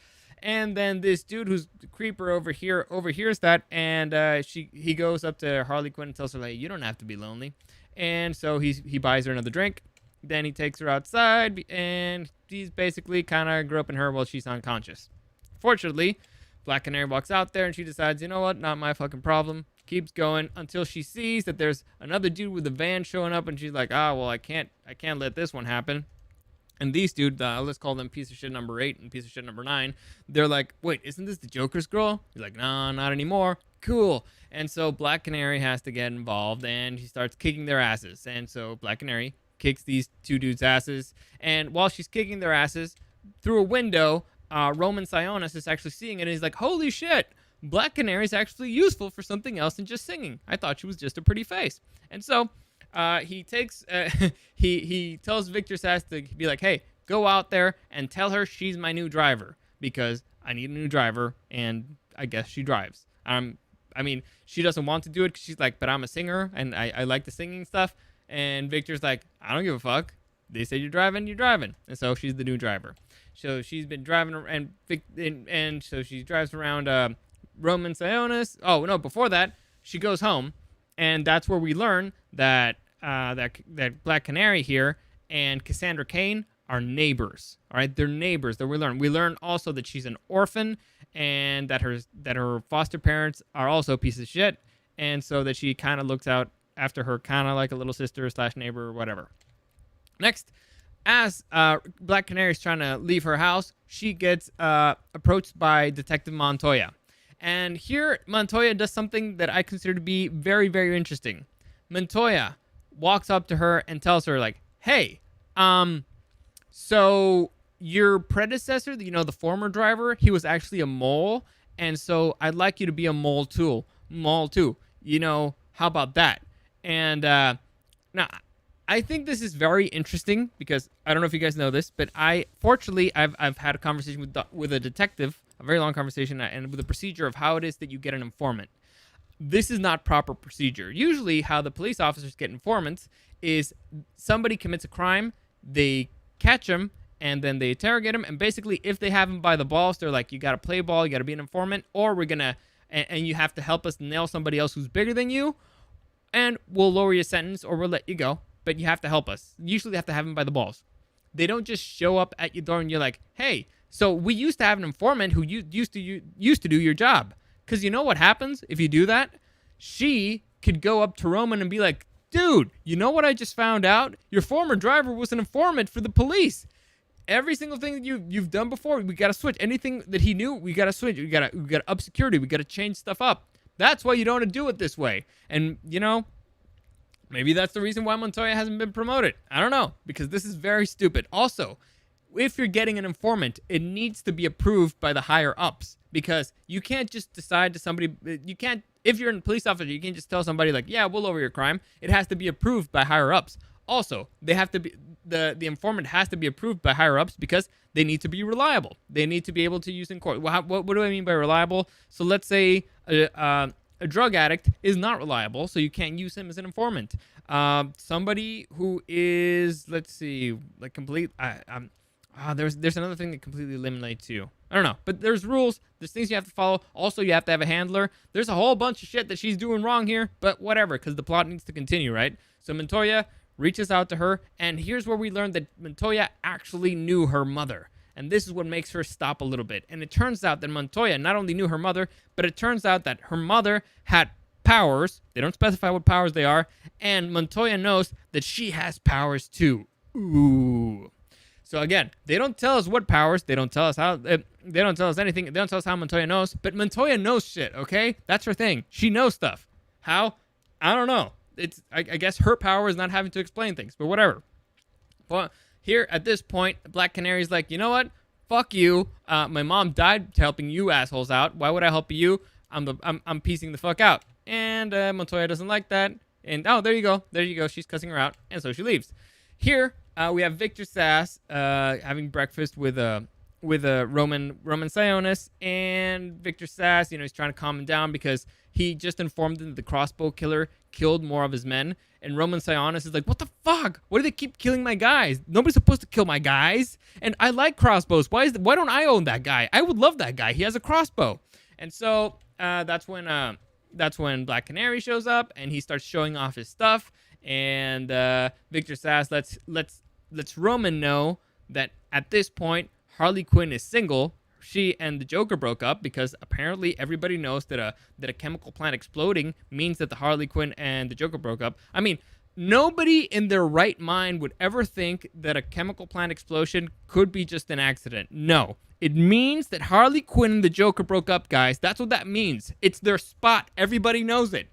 And then this dude who's the creeper overhears that, and he goes up to Harley Quinn and tells her, like, you don't have to be lonely. And so he buys her another drink. Then he takes her outside, and he's basically kind of groping her while she's unconscious. Fortunately, Black Canary walks out there, and she decides, you know what, not my fucking problem. Keeps going until she sees that there's another dude with a van showing up, and she's like, well, I can't let this one happen. And these dudes, let's call them piece of shit number 8 and piece of shit number 9. They're like, wait, isn't this the Joker's girl? He's like, no, not anymore. Cool. And so Black Canary has to get involved, and she starts kicking their asses. And so Black Canary kicks these two dudes' asses. And while she's kicking their asses, through a window, Roman Sionis is actually seeing it, and he's like, holy shit, Black Canary is actually useful for something else than just singing. I thought she was just a pretty face. And so he tells Victor Sass to be like, hey, go out there and tell her she's my new driver, because I need a new driver, and I guess she drives. She doesn't want to do it because she's like, but I'm a singer, and I like the singing stuff. And Victor's like, I don't give a fuck. They say you're driving, and so she's the new driver. So she's been driving and so she drives around Roman Sionis. Oh no, before that she goes home, and that's where we learn that that Black Canary here and Cassandra Cain are neighbors. All right, they're neighbors. That we learn. We learn also that she's an orphan, and that her foster parents are also pieces of shit, and so that she kind of looks out after her, kind of like a little sister / neighbor or whatever. Next, as Black Canary is trying to leave her house, she gets approached by Detective Montoya. And here, Montoya does something that I consider to be very, very interesting. Montoya walks up to her and tells her, like, hey, so your predecessor, the former driver, he was actually a mole, and so I'd like you to be a mole too. How about that? And now, I think this is very interesting because I don't know if you guys know this, but I've had a conversation with a detective, a very long conversation, and with a procedure of how it is that you get an informant. This is not proper procedure. Usually, how the police officers get informants is somebody commits a crime, they catch him, and then they interrogate him, and basically, if they have him by the balls, they're like, you got to play ball, you got to be an informant, or we're gonna, and you have to help us nail somebody else who's bigger than you, and we'll lower your sentence, or we'll let you go. But you have to help us. Usually they have to have him by the balls. They don't just show up at your door and you're like, hey, so we used to have an informant who used to do your job. Because you know what happens if you do that? She could go up to Roman and be like, dude, you know what I just found out? Your former driver was an informant for the police. Every single thing that you've done before, we got to switch. Anything that he knew, we got to switch. We got to up security. We got to change stuff up. That's why you don't want to do it this way. And, maybe that's the reason why Montoya hasn't been promoted. I don't know, because this is very stupid. Also, if you're getting an informant, it needs to be approved by the higher ups, because you can't just decide to somebody. If you're a police officer, you can't just tell somebody like, yeah, we'll lower your crime. It has to be approved by higher ups. Also, they have to be the informant has to be approved by higher ups because they need to be reliable. They need to be able to use in court. What do I mean by reliable? So let's say a drug addict is not reliable, so you can't use him as an informant. Somebody who is, let's see, like complete. There's another thing that completely eliminates you. I don't know, but there's rules. There's things you have to follow. Also, you have to have a handler. There's a whole bunch of shit that she's doing wrong here, but whatever, because the plot needs to continue, right? So Montoya reaches out to her, and here's where we learn that Montoya actually knew her mother. And this is what makes her stop a little bit. And it turns out that Montoya not only knew her mother, but it turns out that her mother had powers. They don't specify what powers they are. And Montoya knows that she has powers too. Ooh. So again, they don't tell us what powers. They don't tell us how. They don't tell us anything. They don't tell us how Montoya knows. But Montoya knows shit, okay? That's her thing. She knows stuff. How? I don't know. I guess her power is not having to explain things, but whatever. Well, here at this point, Black Canary's like, you know what? Fuck you. My mom died helping you assholes out. Why would I help you? I'm piecing the fuck out. And Montoya doesn't like that. And there you go. She's cussing her out, and so she leaves. Here we have Victor Sass having breakfast with Roman Sionis, and Victor Sass, he's trying to calm him down because he just informed them that the crossbow killer killed more of his men. And Roman Sionis is like, what the fuck? Why do they keep killing my guys? Nobody's supposed to kill my guys. And I like crossbows. Why don't I own that guy? I would love that guy. He has a crossbow. And so that's when Black Canary shows up and he starts showing off his stuff. And Victor Sass lets Roman know that at this point Harley Quinn is single. She and the Joker broke up because apparently everybody knows that a chemical plant exploding means that the Harley Quinn and the Joker broke up. I mean, nobody in their right mind would ever think that a chemical plant explosion could be just an accident. No, it means that Harley Quinn and the Joker broke up, guys. That's what that means. It's their spot. Everybody knows it.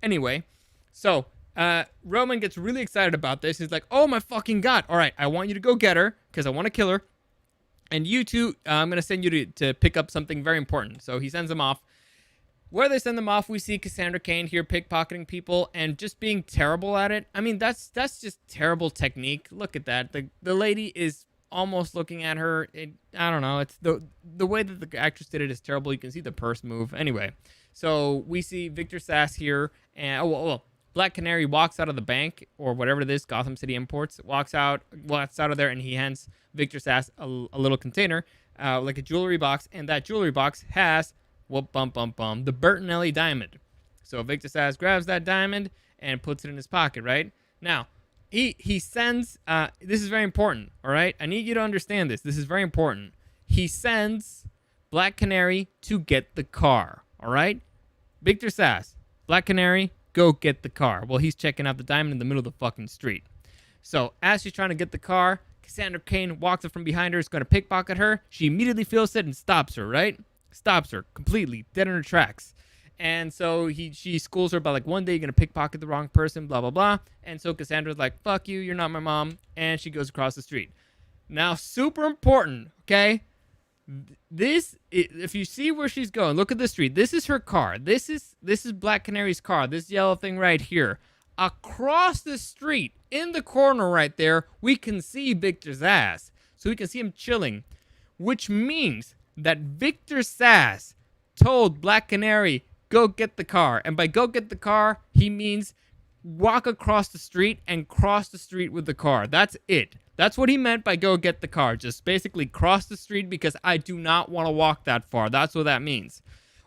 Anyway, so Roman gets really excited about this. He's like, oh my fucking God. All right, I want you to go get her because I want to kill her. And you two, I'm going to send you to pick up something very important. So he sends them off. Where they send them off, we see Cassandra Cain here pickpocketing people and just being terrible at it. I mean, that's just terrible technique. Look at that. The lady is almost looking at her. I don't know. It's the way that the actress did it is terrible. You can see the purse move. Anyway, so we see Victor Sass here. And Black Canary walks out of the bank or whatever it is, Gotham City Imports, walks out of there, and he hands Victor Sass a little container, like a jewelry box, and that jewelry box has, the Bertinelli diamond. So Victor Sass grabs that diamond and puts it in his pocket, right? Now, he sends, this is very important, all right? I need you to understand this. This is very important. He sends Black Canary to get the car, all right? Victor Sass, Black Canary, go get the car. Well, he's checking out the diamond in the middle of the fucking street. So as she's trying to get the car, Cassandra Cain walks up from behind her, is going to pickpocket her. She immediately feels it and stops her, right? Stops her completely, dead in her tracks. And so she schools her about, like, one day you're going to pickpocket the wrong person, blah, blah, blah. And so Cassandra's like, fuck you, you're not my mom. And she goes across the street. Now, super important, okay? This, if you see where she's going, look at the street. This is her car. This is Black Canary's car. This yellow thing right here. Across the street, in the corner right there, we can see Victor's ass. So we can see him chilling, which means that Victor Sass told Black Canary, go get the car. And by go get the car, he means walk across the street and cross the street with the car. That's it. That's what he meant by go get the car. Just basically cross the street because I do not want to walk that far. That's what that means.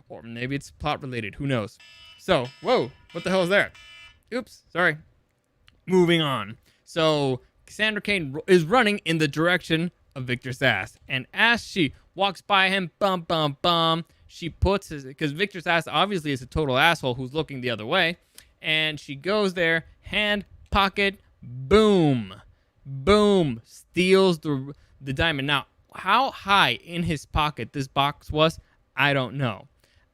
Or maybe it's plot related. Who knows? So, whoa, what the hell is that? Oops, sorry. Moving on. So, Cassandra Cain is running in the direction of Victor Sass. And as she walks by him, she puts his, because Victor Sass obviously is a total asshole who's looking the other way. And she goes there, hand, pocket, boom, steals the diamond. Now, how high in his pocket this box was, I don't know.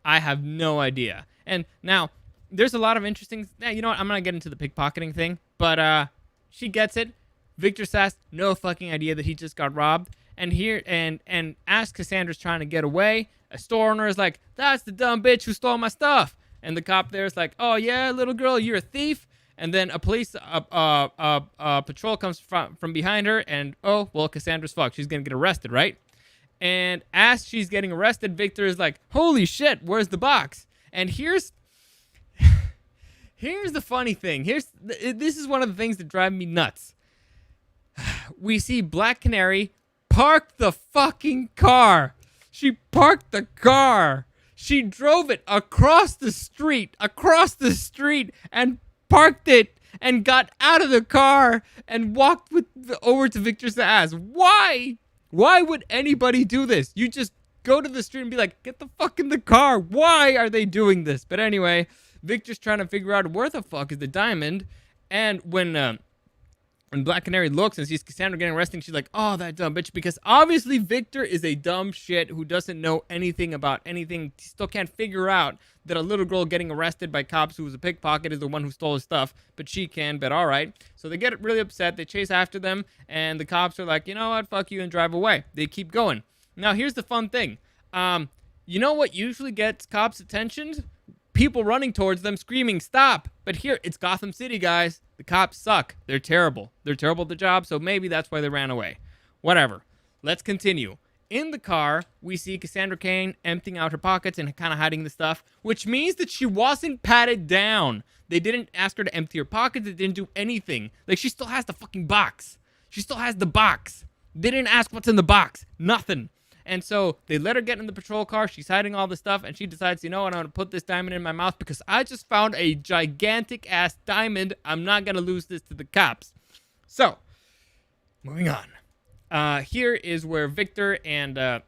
I have no idea. And now, there's a lot of interesting, you know what, I'm going to get into the pickpocketing thing, but she gets it. Victor Sass, no fucking idea that he just got robbed. And here, and as Cassandra's trying to get away, a store owner is like, that's the dumb bitch who stole my stuff. And the cop there is like, oh yeah, little girl, you're a thief. And then a police patrol comes from behind her, and oh, well, Cassandra's fucked. She's going to get arrested, right? And as she's getting arrested, Victor is like, holy shit, where's the box? And here's the funny thing. This is one of the things that drive me nuts. We see Black Canary park the fucking car. She parked the car. She drove it across the street, and parked it and got out of the car and walked over to Victor Sass. Why? Why would anybody do this? You just go to the street and be like, get the fuck in the car. Why are they doing this? But anyway, Victor's trying to figure out where the fuck is the diamond. And when Black Canary looks and sees Cassandra getting arrested, she's like, oh, that dumb bitch. Because obviously Victor is a dumb shit who doesn't know anything about anything. He still can't figure out that a little girl getting arrested by cops who was a pickpocket is the one who stole his stuff. But she can, but all right. So they get really upset. They chase after them. And the cops are like, you know what? Fuck you, and drive away. They keep going. Now, here's the fun thing. You know what usually gets cops' attention? People running towards them screaming, stop. But here, it's Gotham City, guys. The cops suck. They're terrible. They're terrible at the job, so maybe that's why they ran away. Whatever. Let's continue. In the car, we see Cassandra Cain emptying out her pockets and kind of hiding the stuff, which means that she wasn't patted down. They didn't ask her to empty her pockets. They didn't do anything. Like, she still has the fucking box. She still has the box. They didn't ask what's in the box. Nothing. And so they let her get in the patrol car. She's hiding all the stuff, and she decides, you know what, I'm going to put this diamond in my mouth because I just found a gigantic-ass diamond. I'm not going to lose this to the cops. So, moving on. Here is where Victor and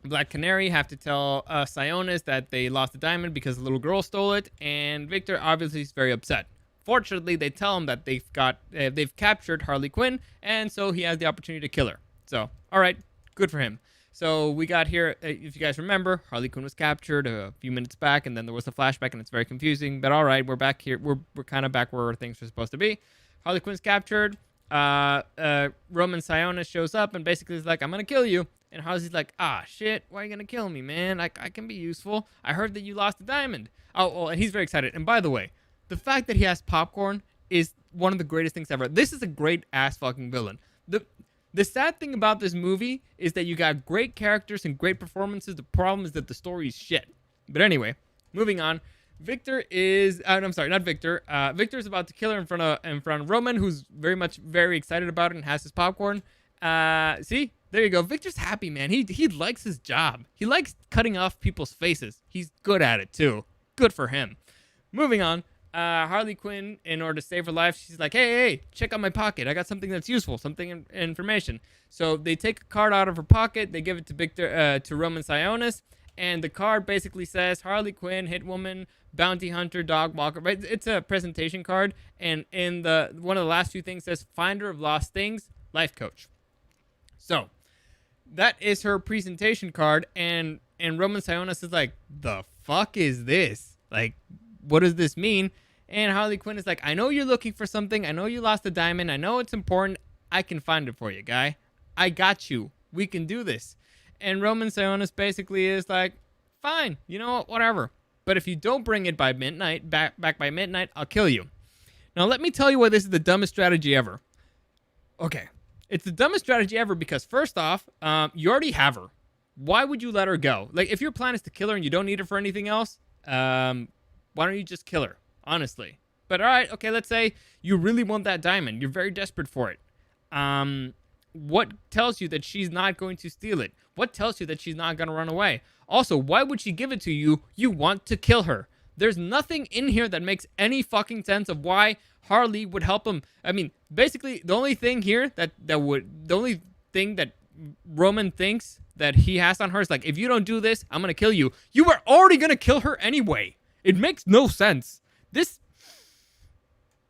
Black Canary have to tell Sionis that they lost the diamond because the little girl stole it, and Victor obviously is very upset. Fortunately, they tell him that they've captured Harley Quinn, and so he has the opportunity to kill her. So, all right, good for him. So we got here, if you guys remember, Harley Quinn was captured a few minutes back, and then there was a flashback, and it's very confusing. But all right, we're back here. We're kind of back where things are supposed to be. Harley Quinn's captured. Roman Sionis shows up and basically is like, I'm going to kill you. And Harley's like, ah, shit, why are you going to kill me, man? I can be useful. I heard that you lost the diamond. Oh, and he's very excited. And by the way, the fact that he has popcorn is one of the greatest things ever. This is a great-ass fucking villain. The sad thing about this movie is that you got great characters and great performances. The problem is that the story is shit. But anyway, moving on. Victor is, I'm sorry, not Victor. Victor's about to kill her in front of Roman, who's very excited about it and has his popcorn. See, there you go. Victor's happy, man. He likes his job. He likes cutting off people's faces. He's good at it too. Good for him. Moving on. Harley Quinn, in order to save her life, she's like, hey, check out my pocket. I got something that's useful, information. So they take a card out of her pocket. They give it to Victor, to Roman Sionis. And the card basically says Harley Quinn, hit woman, bounty hunter, dog walker. Right? It's a presentation card. And in one of the last few things says finder of lost things, life coach. So that is her presentation card. And Roman Sionis is like, the fuck is this? Like, what does this mean? And Harley Quinn is like, I know you're looking for something. I know you lost a diamond. I know it's important. I can find it for you, guy. I got you. We can do this. And Roman Sionis basically is like, fine, you know what, whatever. But if you don't bring it by midnight, back by midnight, I'll kill you. Now, let me tell you why this is the dumbest strategy ever. Okay. It's the dumbest strategy ever because, first off, you already have her. Why would you let her go? Like, if your plan is to kill her and you don't need her for anything else, why don't you just kill her? Honestly. But all right, okay, let's say you really want that diamond. You're very desperate for it. What tells you that she's not going to steal it? What tells you that she's not going to run away? Also, why would she give it to you? You want to kill her. There's nothing in here that makes any fucking sense of why Harley would help him. I mean, basically, the only thing here the only thing that Roman thinks that he has on her is like, if you don't do this, I'm going to kill you. You were already going to kill her anyway. It makes no sense. This,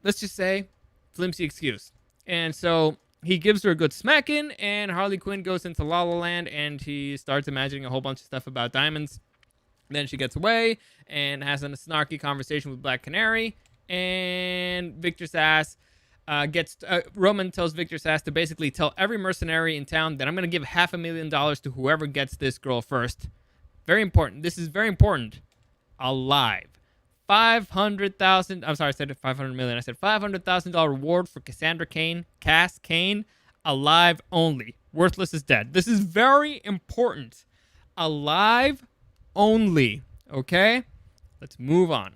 let's just say, flimsy excuse. And so he gives her a good smacking, and Harley Quinn goes into La La Land, and he starts imagining a whole bunch of stuff about diamonds. Then she gets away and has a snarky conversation with Black Canary, and Victor Sass Roman tells Victor Sass to basically tell every mercenary in town that I'm going to give $500,000 to whoever gets this girl first. Very important. This is very important. Alive. 500,000. I'm sorry, I said 500 million. I said $500,000 reward for Cassandra Cain. Cass Cain. Alive only. Worthless is dead. This is very important. Alive only. Okay? Let's move on.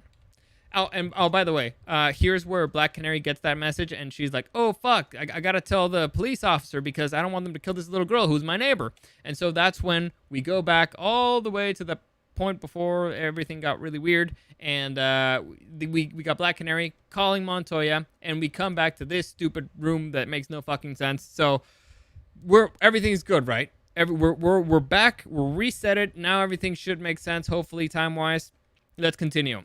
Oh, by the way, here's where Black Canary gets that message, and she's like, oh, fuck, I gotta tell the police officer because I don't want them to kill this little girl who's my neighbor. And so that's when we go back all the way to the point before everything got really weird, and we got Black Canary calling Montoya, and we come back to this stupid room that makes no fucking sense. So everything's good, right? We're back, we're reset it, now everything should make sense, hopefully time-wise. Let's continue.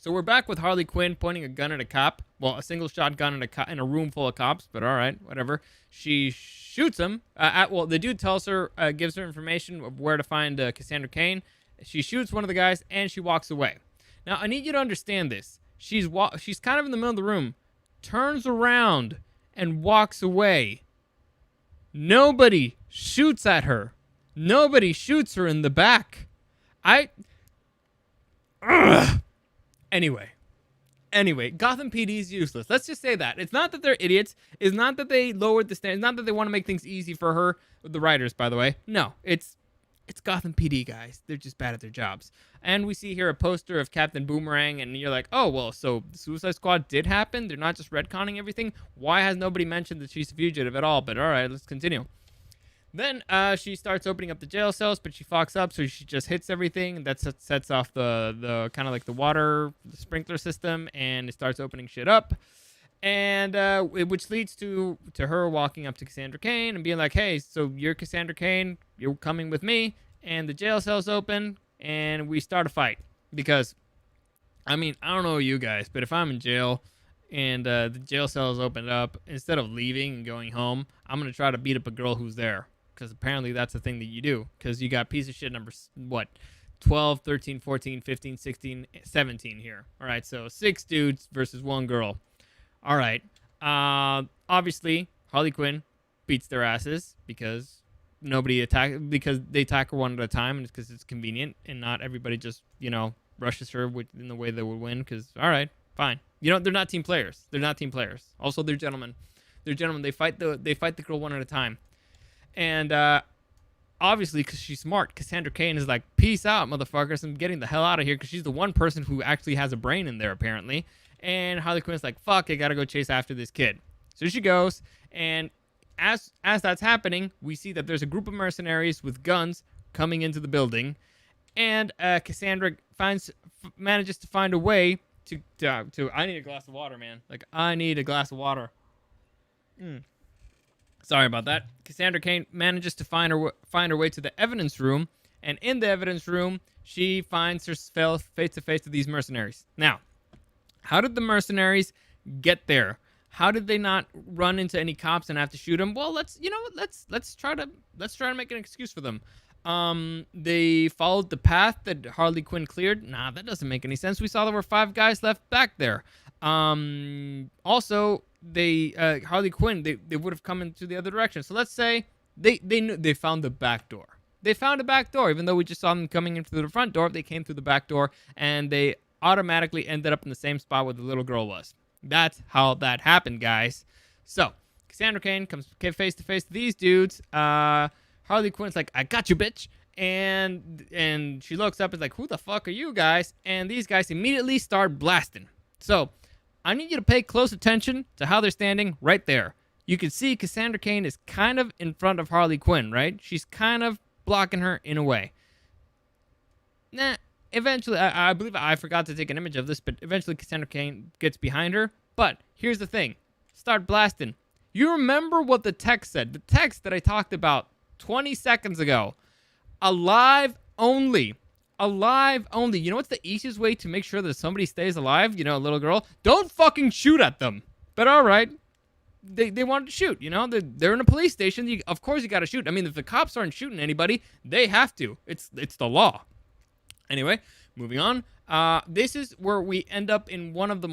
So we're back with Harley Quinn pointing a gun at a cop. Well, a single shot gun in a room full of cops, but all right, whatever. She shoots him. The dude tells her, gives her information of where to find Cassandra Cain. She shoots one of the guys, and she walks away. Now, I need you to understand this. She's kind of in the middle of the room, turns around, and walks away. Nobody shoots at her. Nobody shoots her in the back. Anyway, Gotham PD is useless. Let's just say that. It's not that they're idiots. It's not that they lowered the standards. It's not that they want to make things easy for her. The writers, by the way. No, it's Gotham PD, guys. They're just bad at their jobs. And we see here a poster of Captain Boomerang, and you're like, oh, well, so the Suicide Squad did happen? They're not just retconning everything? Why has nobody mentioned that she's a fugitive at all? But all right, let's continue. Then she starts opening up the jail cells, but she fucks up, so she just hits everything. That sets off the kind of like the water the sprinkler system, and it starts opening shit up. And which leads to her walking up to Cassandra Cain and being like, hey, so you're Cassandra Cain, you're coming with me. And the jail cell's open, and we start a fight. Because, I mean, I don't know you guys, but if I'm in jail and the jail cell is opened up, instead of leaving and going home, I'm going to try to beat up a girl who's there. Because apparently that's the thing that you do. Because you got piece of shit numbers, 12, 13, 14, 15, 16, 17 here. All right, so 6 dudes versus 1 girl. All right. Obviously, Harley Quinn beats their asses because because they attack her one at a time, and it's because it's convenient, and not everybody just, rushes her in the way they would win. Because, all right, fine. They're not team players. Also, they're gentlemen. They fight the girl one at a time. And obviously, because she's smart, Cassandra Cain is like, peace out, motherfuckers. I'm getting the hell out of here, because she's the one person who actually has a brain in there, apparently. And Harley Quinn's like, fuck, I gotta go chase after this kid. So she goes, and as that's happening, we see that there's a group of mercenaries with guns coming into the building. And Cassandra manages to find a way to I need a glass of water, man. Like, I need a glass of water. Sorry about that. Cassandra Cain manages to find her way to the evidence room, and in the evidence room, she finds herself face to face with these mercenaries. Now, how did the mercenaries get there? How did they not run into any cops and have to shoot them? Well, let's try to make an excuse for them. They followed the path that Harley Quinn cleared. Nah, that doesn't make any sense. We saw there were 5 guys left back there. Also, Harley Quinn, they would have come into the other direction. So let's say they knew, they found the back door. They found a back door, even though we just saw them coming in through the front door. They came through the back door, and they automatically ended up in the same spot where the little girl was. That's how that happened, guys. So Cassandra Cain comes face to face with these dudes. Harley Quinn's like, I got you, bitch. And she looks up and is like, who the fuck are you guys? And these guys immediately start blasting. So I need you to pay close attention to how they're standing right there. You can see Cassandra Cain is kind of in front of Harley Quinn, right? She's kind of blocking her in a way. Eventually, I believe I forgot to take an image of this, but eventually Cassandra Cain gets behind her. But here's the thing. Start blasting. You remember what the text said. The text that I talked about 20 seconds ago. Alive only. Alive only. You know what's the easiest way to make sure that somebody stays alive? You know, a little girl. Don't fucking shoot at them. But all right. They wanted to shoot, you know? They're in a police station. Of course you got to shoot. I mean, if the cops aren't shooting anybody, they have to. It's the law. Anyway, moving on. This is where we end up in one of the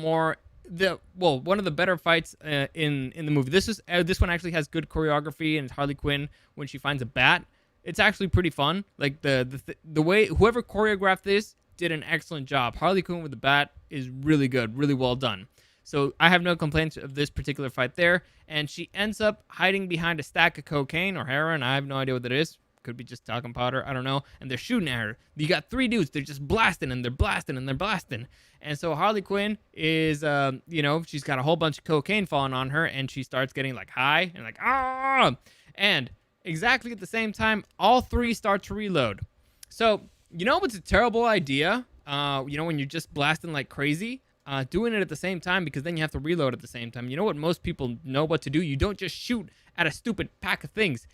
better fights in the movie. This one actually has good choreography, and it's Harley Quinn when she finds a bat. It's actually pretty fun. Like the way whoever choreographed this did an excellent job. Harley Quinn with the bat is really good, really well done. So I have no complaints of this particular fight there. And she ends up hiding behind a stack of cocaine or heroin. I have no idea what that is. Could be just talcum powder. I don't know. And they're shooting at her. You got 3 dudes. They're just blasting and they're blasting and they're blasting. And so Harley Quinn is, she's got a whole bunch of cocaine falling on her. And she starts getting like high and like, ah. And exactly at the same time, all 3 start to reload. So, you know what's a terrible idea? When you're just blasting like crazy? Doing it at the same time, because then you have to reload at the same time. You know what most people know what to do? You don't just shoot at a stupid pack of things.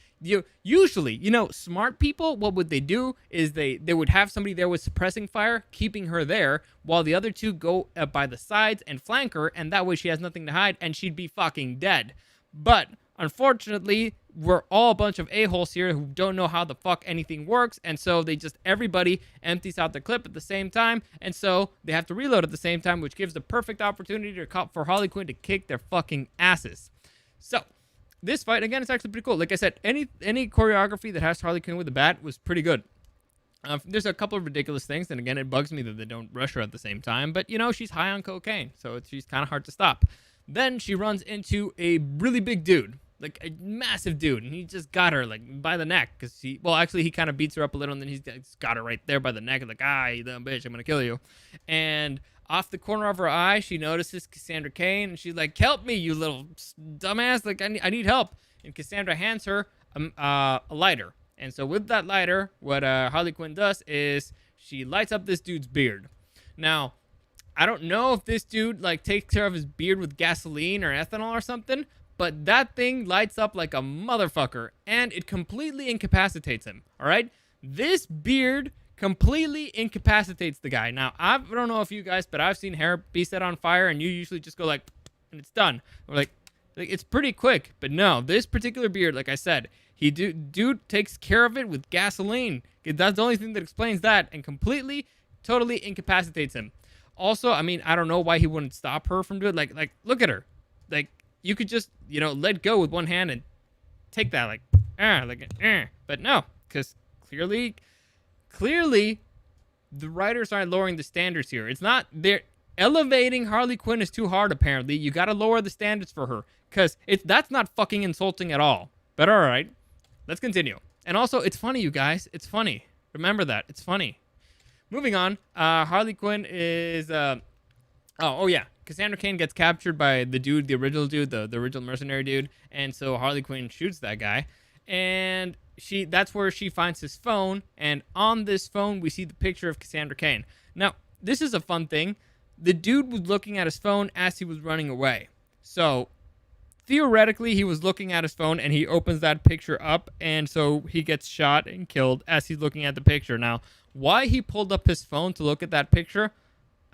Usually, smart people, what would they do is they would have somebody there with suppressing fire, keeping her there, while the other 2 go by the sides and flank her, and that way she has nothing to hide, and she'd be fucking dead. But unfortunately, we're all a bunch of a-holes here who don't know how the fuck anything works, and so everybody empties out their clip at the same time, and so they have to reload at the same time, which gives the perfect opportunity for Harley Quinn to kick their fucking asses. So, this fight, again, is actually pretty cool. Like I said, any choreography that has Harley Quinn with the bat was pretty good. There's a couple of ridiculous things, and again, it bugs me that they don't rush her at the same time, but, she's high on cocaine, so she's kind of hard to stop. Then she runs into a really big dude. Like a massive dude, and he just got her like by the neck, because he kind of beats her up a little, and then he's got her right there by the neck, and like, you dumb bitch, I'm gonna kill you. And off the corner of her eye, she notices Cassandra Cain, and she's like, help me, you little dumbass, like I need help. And Cassandra hands her a lighter, and so with that lighter, what Harley Quinn does is she lights up this dude's beard. Now, I don't know if this dude like takes care of his beard with gasoline or ethanol or something, but that thing lights up like a motherfucker, and it completely incapacitates him, all right? This beard completely incapacitates the guy. Now, I don't know if you guys, but I've seen hair be set on fire, and you usually just go like, and it's done. Or like it's pretty quick, but no, this particular beard, like I said, dude takes care of it with gasoline. That's the only thing that explains that, and completely, totally incapacitates him. Also, I mean, I don't know why he wouldn't stop her from doing it. Like, look at her. Like, you could just, let go with one hand and take that, but no, because clearly, the writers aren't lowering the standards here. It's not, they're elevating Harley Quinn is too hard, apparently. You got to lower the standards for her, because that's not fucking insulting at all. But all right, let's continue. And also, it's funny, you guys. It's funny. Remember that. It's funny. Moving on. Harley Quinn is... Oh, yeah. Cassandra Cain gets captured by the dude, the original dude, the original mercenary dude. And so Harley Quinn shoots that guy. And that's where she finds his phone. And on this phone, we see the picture of Cassandra Cain. Now, this is a fun thing. The dude was looking at his phone as he was running away. So... theoretically, he was looking at his phone and he opens that picture up, and so he gets shot and killed as he's looking at the picture. Now, why he pulled up his phone to look at that picture,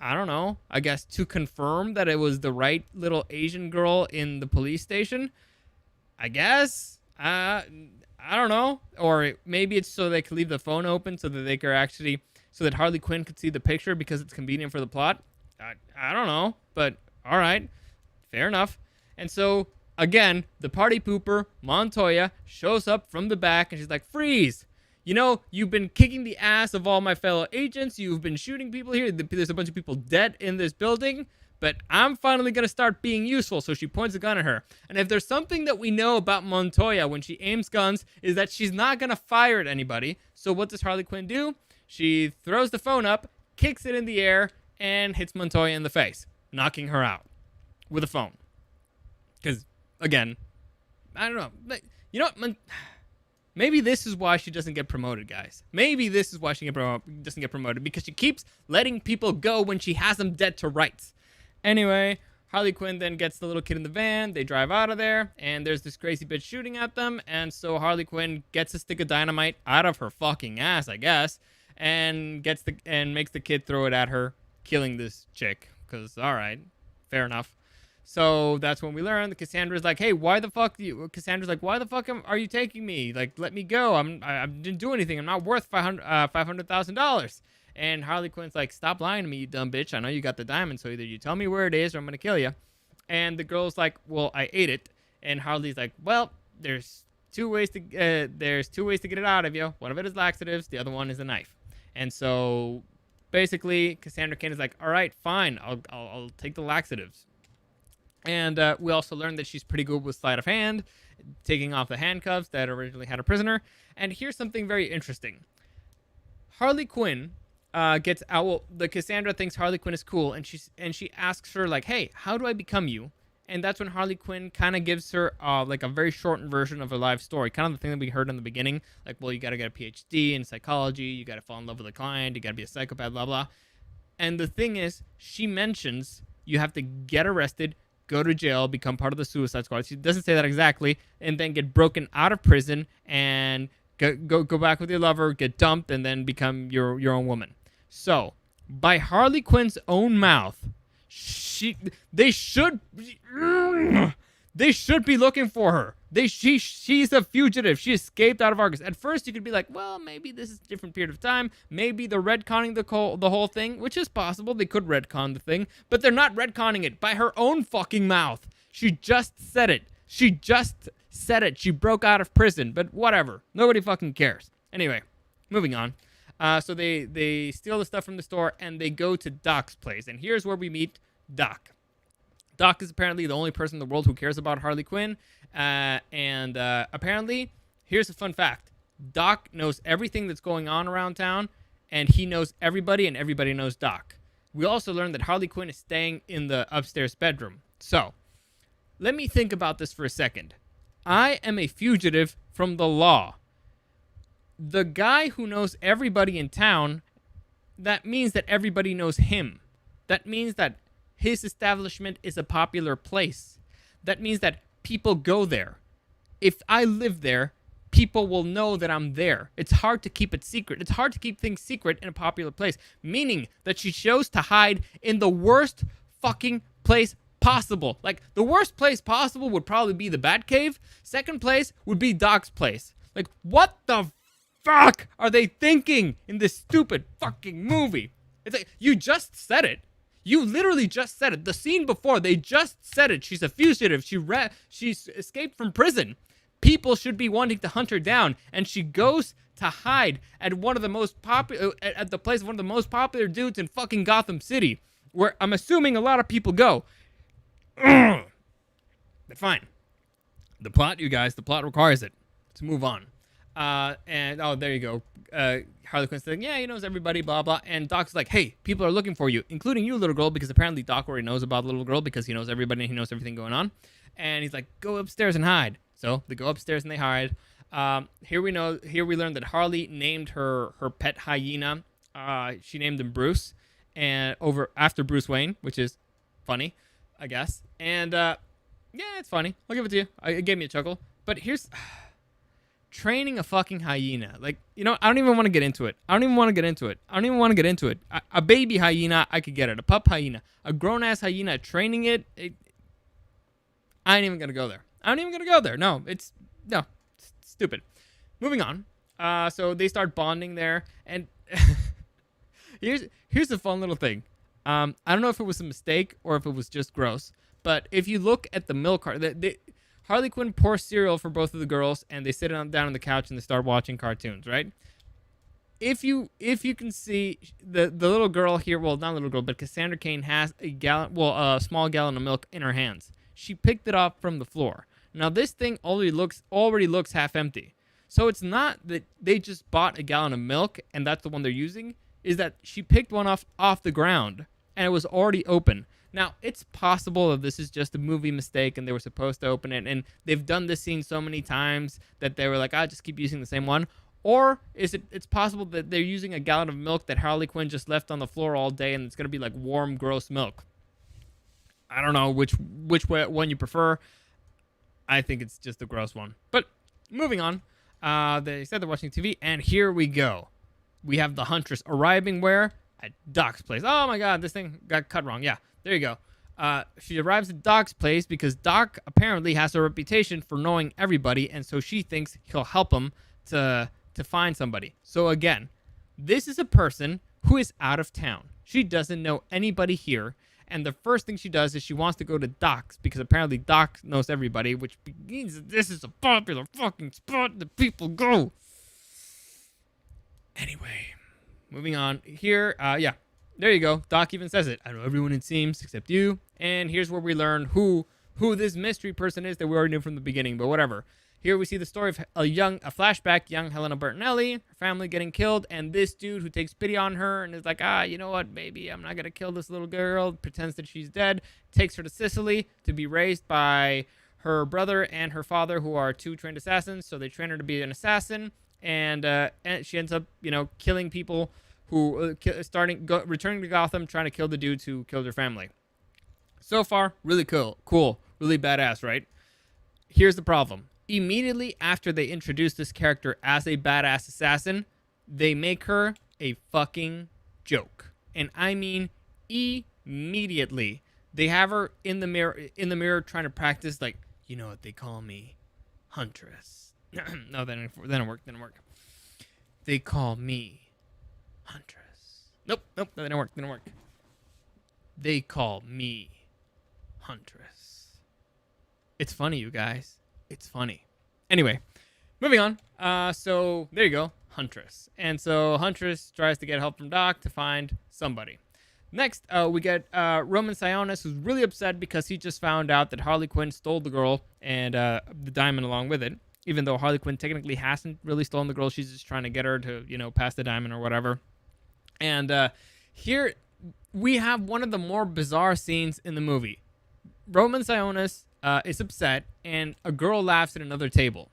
I don't know. I guess to confirm that it was the right little Asian girl in the police station. I guess. I don't know. Or maybe it's so they could leave the phone open so that they could actually, so that Harley Quinn could see the picture because it's convenient for the plot. I don't know, but all right, fair enough. And so, again, the party pooper, Montoya, shows up from the back and she's like, freeze! You know, you've been kicking the ass of all my fellow agents. You've been shooting people here. There's a bunch of people dead in this building. But I'm finally going to start being useful. So she points a gun at her. And if there's something that we know about Montoya when she aims guns, is that she's not going to fire at anybody. So what does Harley Quinn do? She throws the phone up, kicks it in the air, and hits Montoya in the face, knocking her out with a phone. Because, again, I don't know. You know what? Maybe this is why she doesn't get promoted, guys. Maybe this is why she doesn't get promoted. Because she keeps letting people go when she has them dead to rights. Anyway, Harley Quinn then gets the little kid in the van. They drive out of there. And there's this crazy bitch shooting at them. And so Harley Quinn gets a stick of dynamite out of her fucking ass, I guess. And makes the kid throw it at her, killing this chick. Because, all right, fair enough. So that's when we learn that Cassandra's like, hey, why the fuck are you taking me? Like, let me go. I didn't do anything. I'm not worth $500,000. And Harley Quinn's like, stop lying to me, you dumb bitch. I know you got the diamond, so either you tell me where it is or I'm going to kill you. And the girl's like, well, I ate it. And Harley's like, well, there's two ways to get it out of you. One of it is laxatives. The other one is a knife. And so basically Cassandra Cain is like, all right, fine. I'll take the laxatives. And we also learned that she's pretty good with sleight of hand, taking off the handcuffs that originally had a prisoner. And here's something very interesting. Harley Quinn gets out. Well, the Cassandra thinks Harley Quinn is cool, and she asks her like, "Hey, how do I become you?" And that's when Harley Quinn kind of gives her like a very shortened version of her life story, kind of the thing that we heard in the beginning, like, well, you got to get a PhD in psychology, you got to fall in love with a client, you got to be a psychopath, blah blah. And the thing is, she mentions you have to get arrested, go to jail, become part of the Suicide Squad. She doesn't say that exactly, and then get broken out of prison and go back with your lover, get dumped, and then become your own woman. So, by Harley Quinn's own mouth, they should be looking for her. She's a fugitive. She escaped out of Argus. At first, you could be like, well, maybe this is a different period of time. Maybe they're retconning the whole thing, which is possible. They could retcon the thing, but they're not retconning it by her own fucking mouth. She just said it. She broke out of prison, but whatever. Nobody fucking cares. Anyway, moving on. So they steal the stuff from the store, and they go to Doc's place. And here's where we meet Doc. Doc is apparently the only person in the world who cares about Harley Quinn. And apparently, here's a fun fact. Doc knows everything that's going on around town, and he knows everybody, and everybody knows Doc. We also learned that Harley Quinn is staying in the upstairs bedroom. So, let me think about this for a second. I am a fugitive from the law. The guy who knows everybody in town, that means that everybody knows him. That means that his establishment is a popular place. That means that people go there. If I live there, people will know that I'm there. It's hard to keep it secret. It's hard to keep things secret in a popular place. Meaning that she chose to hide in the worst fucking place possible. Like, the worst place possible would probably be the Batcave. Second place would be Doc's place. Like, what the fuck are they thinking in this stupid fucking movie? It's like, you just said it. You literally just said it. The scene before, they just said it. She's a fugitive. She's escaped from prison. People should be wanting to hunt her down, and she goes to hide at one of the most popular, at the place of one of the most popular dudes in fucking Gotham City, where I'm assuming a lot of people go. But fine. The plot, you guys, the plot requires it. Let's move on. And oh, there you go. Harley Quinn's saying, yeah, he knows everybody, blah blah. And Doc's like, hey, people are looking for you, including you, little girl, because apparently Doc already knows about the little girl because he knows everybody and he knows everything going on. And he's like, go upstairs and hide. So they go upstairs and they hide. Here we learn that Harley named her pet hyena. She named him Bruce, and after Bruce Wayne, which is funny, I guess. And yeah, it's funny. I'll give it to you. It gave me a chuckle. But here's training a fucking hyena. Like, you know, I don't even want to get into it. A baby hyena, I could get it. A pup hyena, a grown ass hyena, training it. I ain't even gonna go there. No, it's stupid. Moving on. So they start bonding there, and here's a fun little thing. I don't know if it was a mistake or if it was just gross, but if you look at the milk cart, Harley Quinn pours cereal for both of the girls, and they sit down on the couch and they start watching cartoons, right? If you can see the little girl here, well, not little girl, but Cassandra Cain has a small gallon of milk in her hands. She picked it up from the floor. Now this thing already looks half empty. So it's not that they just bought a gallon of milk and that's the one they're using. Is that she picked one off the ground and it was already open. Now, it's possible that this is just a movie mistake and they were supposed to open it, and they've done this scene so many times that they were like, just keep using the same one. Or it's possible that they're using a gallon of milk that Harley Quinn just left on the floor all day and it's going to be like warm, gross milk. I don't know which one you prefer. I think it's just the gross one. But moving on, they said they're watching TV, and here we go. We have the Huntress arriving where? At Doc's place. Oh my God, this thing got cut wrong. Yeah. There you go. She arrives at Doc's place because Doc apparently has a reputation for knowing everybody, and so she thinks he'll help him to find somebody. So again, this is a person who is out of town. She doesn't know anybody here, and the first thing she does is she wants to go to Doc's because apparently Doc knows everybody, which means that this is a popular fucking spot that people go. Anyway, moving on here. Yeah. There you go. Doc even says it. I know everyone, it seems, except you. And here's where we learn who this mystery person is that we already knew from the beginning, but whatever. Here we see the story of a flashback, young Helena Bertinelli, her family getting killed, and this dude who takes pity on her and is like, you know what, baby, I'm not going to kill this little girl, pretends that she's dead, takes her to Sicily to be raised by her brother and her father, who are two trained assassins, so they train her to be an assassin, and she ends up, killing people who returning to Gotham, trying to kill the dudes who killed her family. So far, really cool, really badass, right? Here's the problem. Immediately after they introduce this character as a badass assassin, they make her a fucking joke. And I mean immediately. They have her in the mirror trying to practice, like, you know what they call me? Huntress. No, that didn't work. They call me Huntress. Nope, that didn't work. They call me Huntress. It's funny, you guys. It's funny. Anyway, moving on. So there you go, Huntress. And so Huntress tries to get help from Doc to find somebody. Next, we get Roman Sionis, who's really upset because he just found out that Harley Quinn stole the girl and the diamond along with it. Even though Harley Quinn technically hasn't really stolen the girl, she's just trying to get her to, pass the diamond or whatever. And here we have one of the more bizarre scenes in the movie. Roman Sionis is upset, and a girl laughs at another table.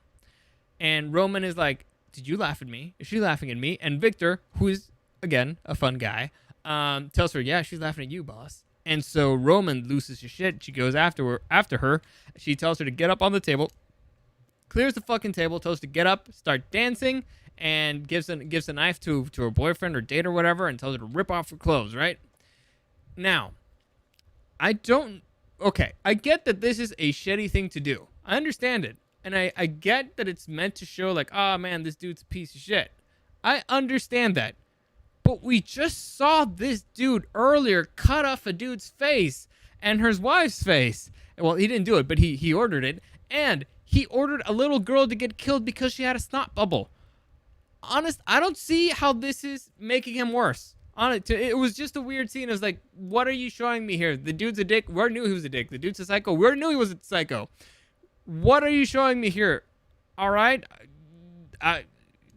And Roman is like, did you laugh at me? Is she laughing at me? And Victor, who is, again, a fun guy, tells her, yeah, she's laughing at you, boss. And so Roman loses his shit. She goes after her. She tells her to get up on the table, clears the fucking table, tells her to get up, start dancing, and gives a knife to her boyfriend or date or whatever, and tells her to rip off her clothes, right? Now, I get that this is a shitty thing to do. I understand it. And I get that it's meant to show like, oh man, this dude's a piece of shit. I understand that. But we just saw this dude earlier cut off a dude's face and his wife's face. Well, he didn't do it, but he ordered it. And he ordered a little girl to get killed because she had a snot bubble. Honest, I don't see how this is making him worse. It was just a weird scene. It was like, what are you showing me here? The dude's a dick. We already knew he was a dick. The dude's a psycho. We already knew he was a psycho. What are you showing me here? All right.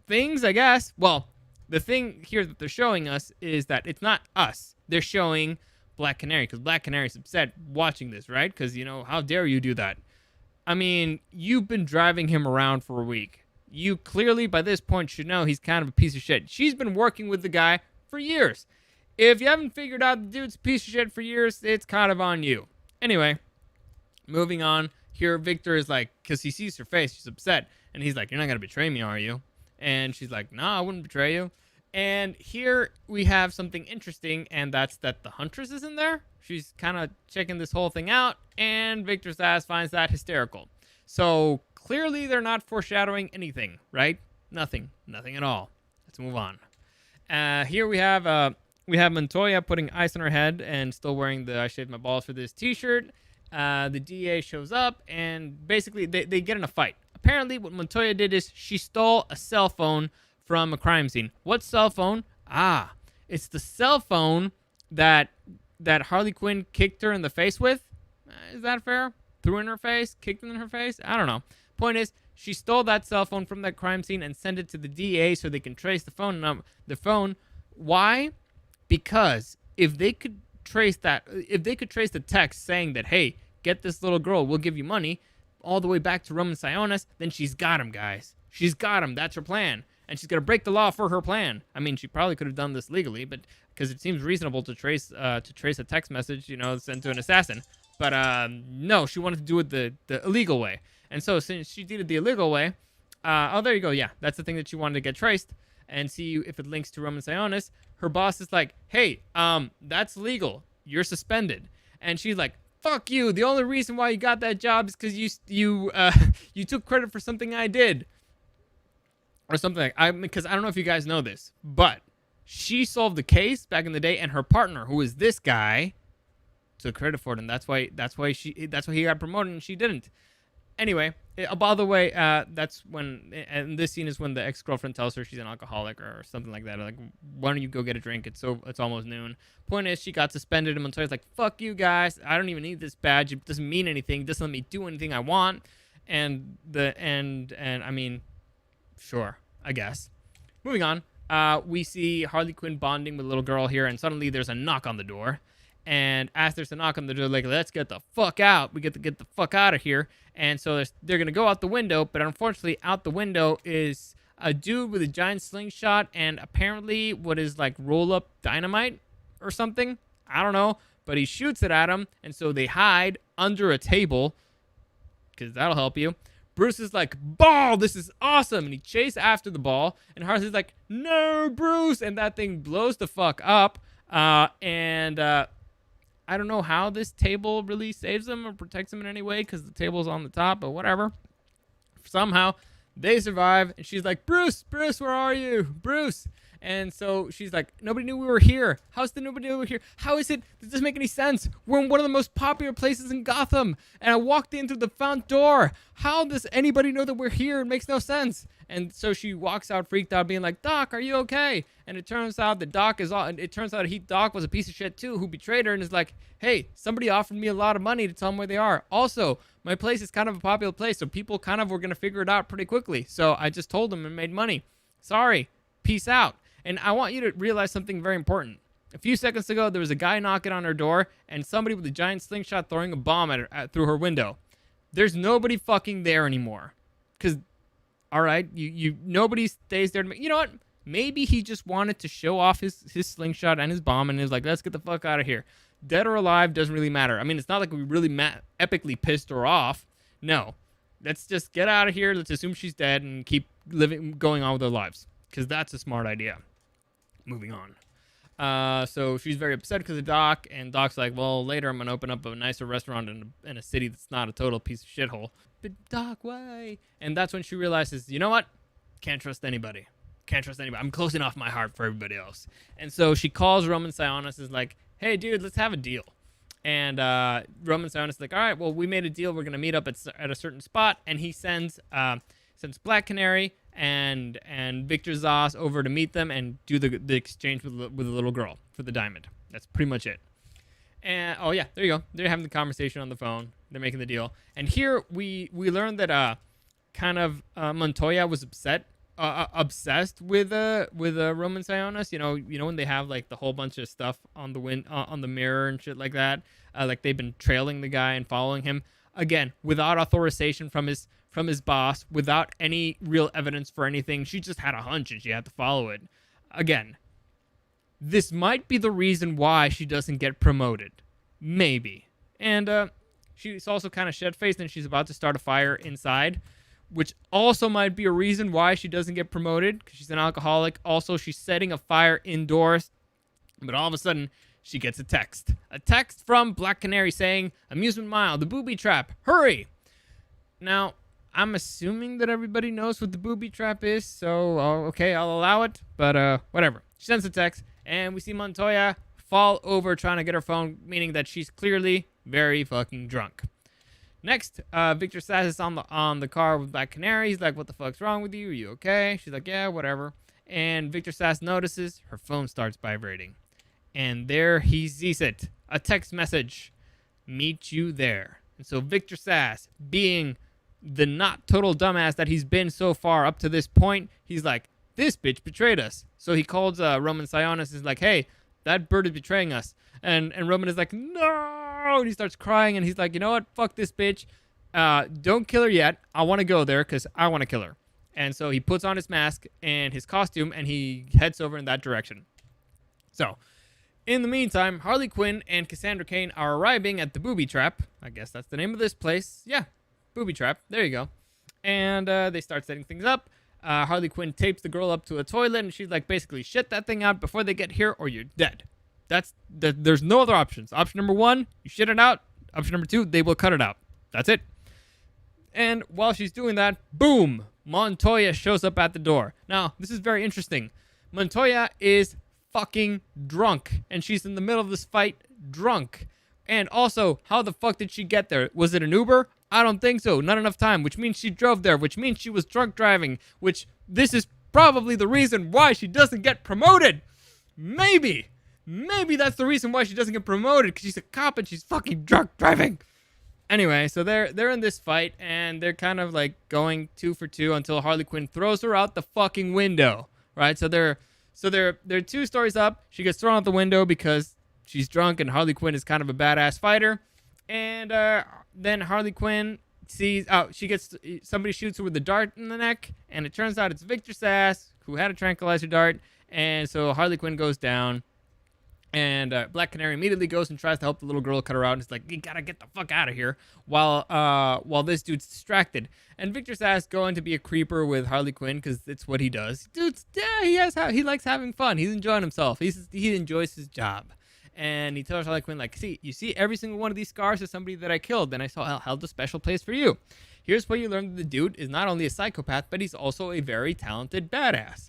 things, I guess. Well, the thing here that they're showing us is that it's not us. They're showing Black Canary, because Black Canary's upset watching this, right? Because, how dare you do that? I mean, you've been driving him around for a week. You clearly, by this point, should know he's kind of a piece of shit. She's been working with the guy for years. If you haven't figured out the dude's a piece of shit for years, it's kind of on you. Anyway, moving on. Here, Victor is like, because he sees her face, she's upset. And he's like, you're not going to betray me, are you? And she's like, no, I wouldn't betray you. And here we have something interesting, and that's that the Huntress is in there. She's kind of checking this whole thing out, and Victor's ass finds that hysterical. So clearly they're not foreshadowing anything, right? Nothing at all. Let's move on. Here we have Montoya putting ice on her head and still wearing the I shaved my balls for this t-shirt. The DA shows up, and basically they get in a fight. Apparently what Montoya did is she stole a cell phone from a crime scene. What cell phone? It's the cell phone that Harley Quinn kicked her in the face with. Is that fair? Threw in her face, kicked in her face? I don't know. Point is, she stole that cell phone from that crime scene and sent it to the DA so they can trace the phone number. Why? Because if they could trace the text saying that, hey, get this little girl, we'll give you money, all the way back to Roman Sionis, then she's got him, guys. She's got him. That's her plan. And she's going to break the law for her plan. I mean, she probably could have done this legally, but because it seems reasonable to trace a text message, sent to an assassin. But no, she wanted to do it the illegal way. And so since she did it the illegal way, there you go. Yeah, that's the thing that she wanted to get traced and see if it links to Roman Sionis. Her boss is like, hey, that's legal. You're suspended. And she's like, fuck you. The only reason why you got that job is because you took credit for something I did. Or something because I don't know if you guys know this, but she solved the case back in the day, and her partner, who is this guy, took credit for it, and that's why he got promoted and she didn't. Anyway, by the way, that's when, and this scene is when the ex-girlfriend tells her she's an alcoholic or something like that. Like, why don't you go get a drink? It's almost noon. Point is, she got suspended, and Montoya's like, fuck you guys. I don't even need this badge. It doesn't mean anything. It doesn't let me do anything I want. And I mean, sure, I guess. Moving on, we see Harley Quinn bonding with a little girl here, and suddenly there's a knock on the door. And as there's a knock on the door, like, let's get the fuck out. We get to get the fuck out of here. And so they're going to go out the window, but unfortunately out the window is a dude with a giant slingshot and apparently what is like roll-up dynamite or something. I don't know, but he shoots it at him, and so they hide under a table because that'll help you. Bruce is like, ball, this is awesome. And he chases after the ball. And Harley's like, no, Bruce. And that thing blows the fuck up. I don't know how this table really saves him or protects him in any way because the table's on the top, but whatever. Somehow they survive. And she's like, Bruce, where are you? Bruce. And so she's like, nobody knew we were here. How's the nobody knew we were here? How is it? Does this make any sense? We're in one of the most popular places in Gotham. And I walked in through the front door. How does anybody know that we're here? It makes no sense. And so she walks out freaked out being like, Doc, are you okay? And it turns out that Doc was a piece of shit too who betrayed her and is like, hey, somebody offered me a lot of money to tell them where they are. Also, my place is kind of a popular place, so people kind of were going to figure it out pretty quickly. So I just told them and made money. Sorry. Peace out. And I want you to realize something very important. A few seconds ago, there was a guy knocking on her door and somebody with a giant slingshot throwing a bomb at her through her window. There's nobody fucking there anymore. Because, all right, nobody stays there. You know what? Maybe he just wanted to show off his slingshot and his bomb and is like, let's get the fuck out of here. Dead or alive doesn't really matter. I mean, it's not like we really epically pissed her off. No. Let's just get out of here. Let's assume she's dead and keep going on with our lives. Because that's a smart idea. Moving on. So she's very upset because of Doc, and Doc's like, well, later I'm going to open up a nicer restaurant in a city that's not a total piece of shithole. But Doc, why? And that's when she realizes, you know what? Can't trust anybody. I'm closing off my heart for everybody else. And so she calls Roman Sionis, is like, hey, dude, let's have a deal. And Roman Sionis is like, all right, well, we made a deal. We're going to meet up at a certain spot. And he sends Black Canary and Victor Zos over to meet them and do the exchange with the little girl for the diamond. That's pretty much it. And oh yeah, there you go. They're having the conversation on the phone. They're making the deal. And here we learned that Montoya was upset obsessed with Roman Sionis. You know when they have like the whole bunch of stuff on the on the mirror and shit like that. Like they've been trailing the guy and following him again without authorization from his boss, without any real evidence for anything. She just had a hunch and she had to follow it. Again, this might be the reason why she doesn't get promoted, maybe. And she's also kind of shed-faced and she's about to start a fire inside, which also might be a reason why she doesn't get promoted, because she's an alcoholic. Also, she's setting a fire indoors, but all of a sudden, she gets a text. A text from Black Canary saying, "Amusement Mile, the booby trap, hurry!" Now, I'm assuming that everybody knows what the booby trap is, so, okay, I'll allow it, but whatever. She sends a text, and we see Montoya fall over trying to get her phone, meaning that she's clearly very fucking drunk. Next, Victor Sass is on the car with Black Canary. He's like, "What the fuck's wrong with you? Are you okay?" She's like, "Yeah, whatever." And Victor Sass notices her phone starts vibrating. And there he sees it. A text message. "Meet you there." And so Victor Sass, being the not total dumbass that he's been so far up to this point, he's like, "This bitch betrayed us." So he calls Roman Sionis. Is like, "Hey, that bird is betraying us." And Roman is like, "No!" And he starts crying. And he's like, "You know what? Fuck this bitch. Don't kill her yet. I want to go there because I want to kill her." And so he puts on his mask and his costume and he heads over in that direction. So in the meantime, Harley Quinn and Cassandra Cain are arriving at the booby trap. I guess that's the name of this place. Yeah, booby trap. There you go. And they start setting things up. Harley Quinn tapes the girl up to a toilet, and she's like, basically, shit that thing out before they get here, or you're dead. There's no other options. Option number one, you shit it out. Option number two, they will cut it out. That's it. And while she's doing that, boom, Montoya shows up at the door. Now, this is very interesting. Montoya is fucking drunk, and she's in the middle of this fight drunk. And also, how the fuck did she get there? Was it an Uber? I don't think so. Not enough time, which means she drove there, which means she was drunk driving, which this is probably the reason why she doesn't get promoted. Maybe that's the reason why she doesn't get promoted, because she's a cop and she's fucking drunk driving. Anyway, so they're in this fight, and they're kind of like going 2 for 2 until Harley Quinn throws her out the fucking window, right? So they're 2 stories up. She gets thrown out the window because she's drunk, and Harley Quinn is kind of a badass fighter. And then Harley Quinn sees, somebody shoots her with a dart in the neck, and it turns out it's Victor Sass, who had a tranquilizer dart. And so Harley Quinn goes down, and Black Canary immediately goes and tries to help the little girl cut her out. And it's like, "You gotta get the fuck out of here," while this dude's distracted. And Victor Sass going to be a creeper with Harley Quinn because it's what he does. Dude's, yeah, he likes having fun. He's enjoying himself. He enjoys his job. And he tells Harley Quinn, like, "See, you see every single one of these scars is somebody that I killed, and I held a special place for you. Here's where you learn that the dude is not only a psychopath, but he's also a very talented badass.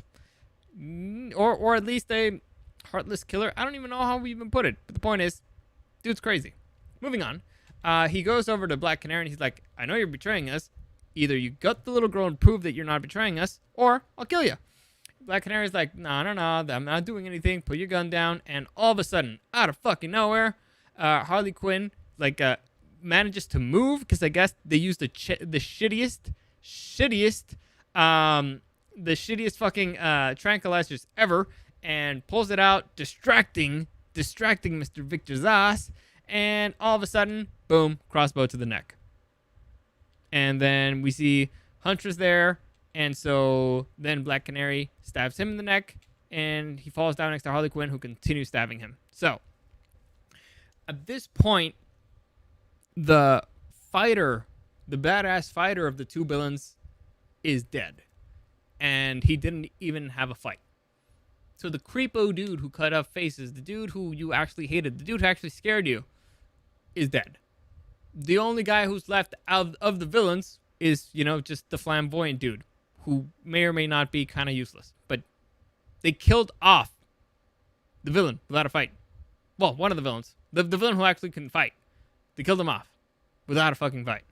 Or at least a heartless killer." I don't even know how we even put it, but the point is, dude's crazy. Moving on. He goes over to Black Canary, and he's like, "I know you're betraying us. Either you gut the little girl and prove that you're not betraying us, or I'll kill you." Black Canary's like, no, I'm not doing anything. Put your gun down. And all of a sudden, out of fucking nowhere, Harley Quinn manages to move, because I guess they used the shittiest fucking tranquilizers ever, and pulls it out, distracting Mr. Victor Sass. And all of a sudden, boom, crossbow to the neck. And then we see Huntress there. And so then Black Canary stabs him in the neck, and he falls down next to Harley Quinn, who continues stabbing him. So at this point, the badass fighter of the 2 villains is dead. And he didn't even have a fight. So the creepo dude who cut off faces, the dude who you actually hated, the dude who actually scared you, is dead. The only guy who's left out of the villains is, just the flamboyant dude, who may or may not be kind of useless. But they killed off the villain without a fight. Well, one of the villains. The villain who actually couldn't fight. They killed him off without a fucking fight.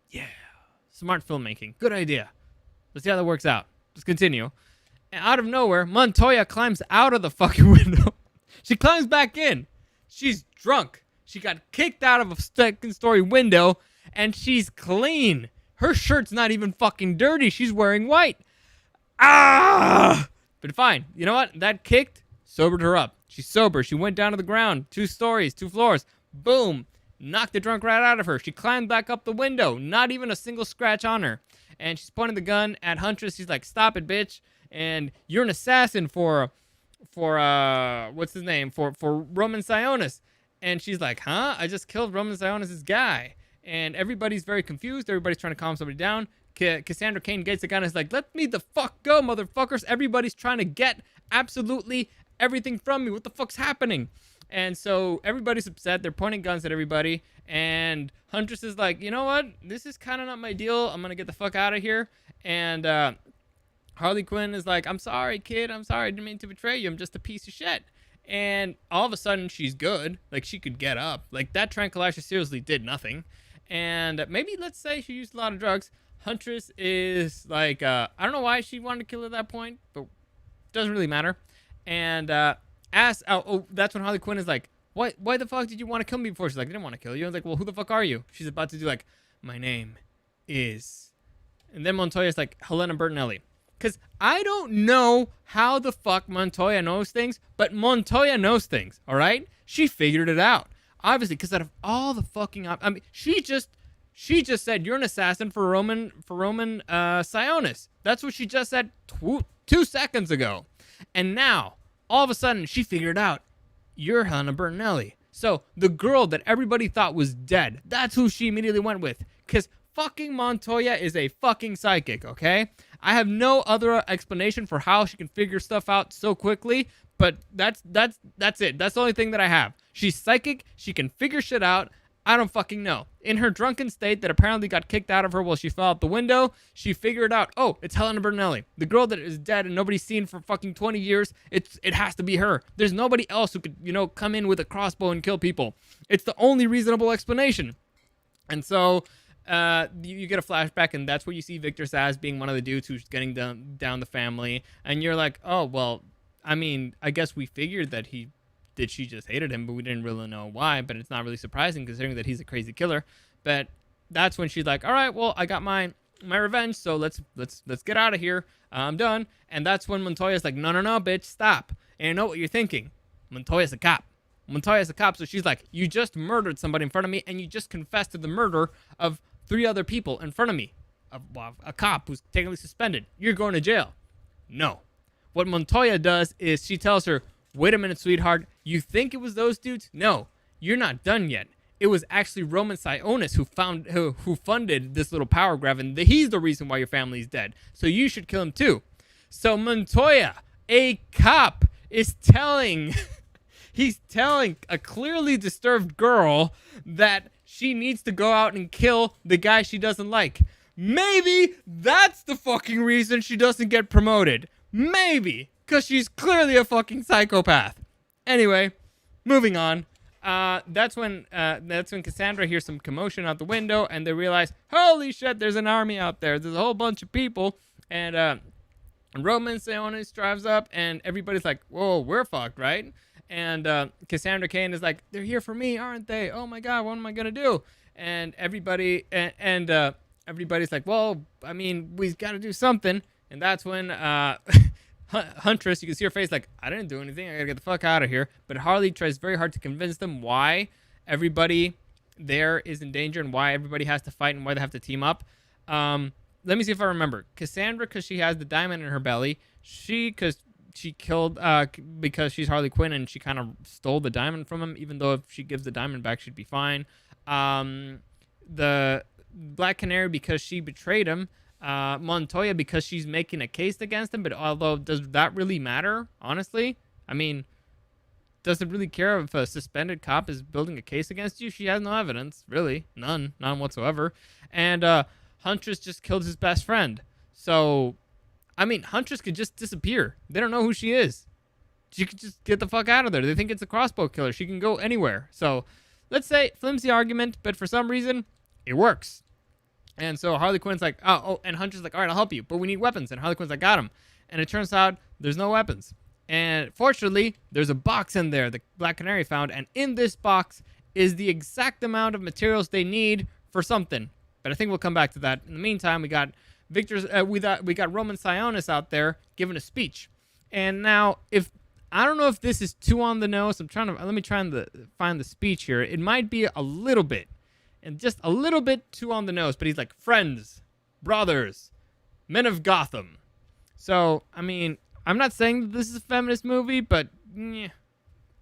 Yeah. Smart filmmaking. Good idea. Let's see how that works out. Let's continue. And out of nowhere, Montoya climbs out of the fucking window. She climbs back in. She's drunk. She got kicked out of a second-story window, and she's clean. Her shirt's not even fucking dirty. She's wearing white. Ah! But fine. You know what? That kicked, sobered her up. She's sober. She went down to the ground. 2 stories, 2 floors. Boom. Knocked the drunk right out of her. She climbed back up the window. Not even a single scratch on her. And she's pointing the gun at Huntress. She's like, stop it, bitch. And you're an assassin for what's his name? For Roman Sionis. And she's like, huh? I just killed Roman Sionis' guy. And everybody's very confused. Everybody's trying to calm somebody down. Cassandra Cain gets the gun and is like, let me the fuck go, motherfuckers. Everybody's trying to get absolutely everything from me. What the fuck's happening? And so everybody's upset. They're pointing guns at everybody. And Huntress is like, you know what? This is kind of not my deal. I'm going to get the fuck out of here. And Harley Quinn is like, I'm sorry, kid. I'm sorry. I didn't mean to betray you. I'm just a piece of shit. And all of a sudden, she's good. Like, she could get up. Like, that tranquilizer seriously did nothing. And maybe, let's say, she used a lot of drugs. Huntress is like, I don't know why she wanted to kill her at that point, but doesn't really matter. And that's when Harley Quinn is like, why the fuck did you want to kill me before? She's like, I didn't want to kill you. I was like, well, who the fuck are you? She's about to do like, my name is. And then Montoya's like, Helena Bertinelli. Because I don't know how the fuck Montoya knows things, but Montoya knows things, all right? She figured it out. Obviously, because out of all the fucking... I mean, she just said, you're an assassin for Roman Sionis. That's what she just said 2 seconds ago. And now, all of a sudden, she figured out, you're Helena Bertinelli. So, the girl that everybody thought was dead, that's who she immediately went with. Because fucking Montoya is a fucking psychic, okay? I have no other explanation for how she can figure stuff out so quickly, but that's it. That's the only thing that I have. She's psychic. She can figure shit out. I don't fucking know. In her drunken state that apparently got kicked out of her while she fell out the window, she figured out, oh, it's Helena Bertinelli. The girl that is dead and nobody's seen for fucking 20 years, it has to be her. There's nobody else who could, come in with a crossbow and kill people. It's the only reasonable explanation. And so you get a flashback, and that's where you see Victor Zsasz being one of the dudes who's getting down the family. And you're like, oh, well, I mean, I guess we figured that she just hated him, but we didn't really know why. But it's not really surprising considering that he's a crazy killer. But that's when she's like, all right, well, I got my revenge, so let's get out of here. I'm done. And that's when Montoya's like, no, bitch, stop. And you know what you're thinking? Montoya's a cop. So she's like, you just murdered somebody in front of me, and you just confessed to the murder of 3 other people in front of me. A cop who's technically suspended. You're going to jail. No. What Montoya does is she tells her, wait a minute, sweetheart. You think it was those dudes? No, you're not done yet. It was actually Roman Sionis who funded this little power grab, and he's the reason why your family's dead. So you should kill him too. So Montoya, a cop, is telling he's telling a clearly disturbed girl that she needs to go out and kill the guy she doesn't like. Maybe that's the fucking reason she doesn't get promoted. Maybe. Because she's clearly a fucking psychopath. Anyway, moving on. That's when Cassandra hears some commotion out the window, and they realize, holy shit, there's an army out there. There's a whole bunch of people. And Roman Sionis drives up, and everybody's like, whoa, we're fucked, right? And Cassandra Cain is like, they're here for me, aren't they? Oh my God, what am I gonna do? And everybody's like, well, I mean, we've got to do something. And that's when Huntress, you can see her face like, I didn't do anything. I gotta get the fuck out of here. But Harley tries very hard to convince them why everybody there is in danger and why everybody has to fight and why they have to team up. Let me see if I remember. Cassandra, because she has the diamond in her belly. Because she killed because she's Harley Quinn and she kind of stole the diamond from him, even though if she gives the diamond back, she'd be fine. The Black Canary, because she betrayed him. Montoya, because she's making a case against him. But although, does that really matter, honestly? I mean, does it really care if a suspended cop is building a case against you? She has no evidence, really. None whatsoever. And Huntress just killed his best friend. So, I mean, Huntress could just disappear. They don't know who she is. She could just get the fuck out of there. They think it's a crossbow killer. She can go anywhere. So, let's say, flimsy argument, but for some reason, it works. And so Harley Quinn's like, oh, and Huntress is like, all right, I'll help you, but we need weapons. And Harley Quinn's like, got him. And it turns out there's no weapons. And fortunately, there's a box in there the Black Canary found. And in this box is the exact amount of materials they need for something. But I think we'll come back to that. In the meantime, we got we got Roman Sionis out there giving a speech. And now, I don't know if this is too on the nose. Let me try and find the speech here. It might be a little bit, and just a little bit too on the nose. But he's like, friends, brothers, men of Gotham. So, I mean, I'm not saying that this is a feminist movie, but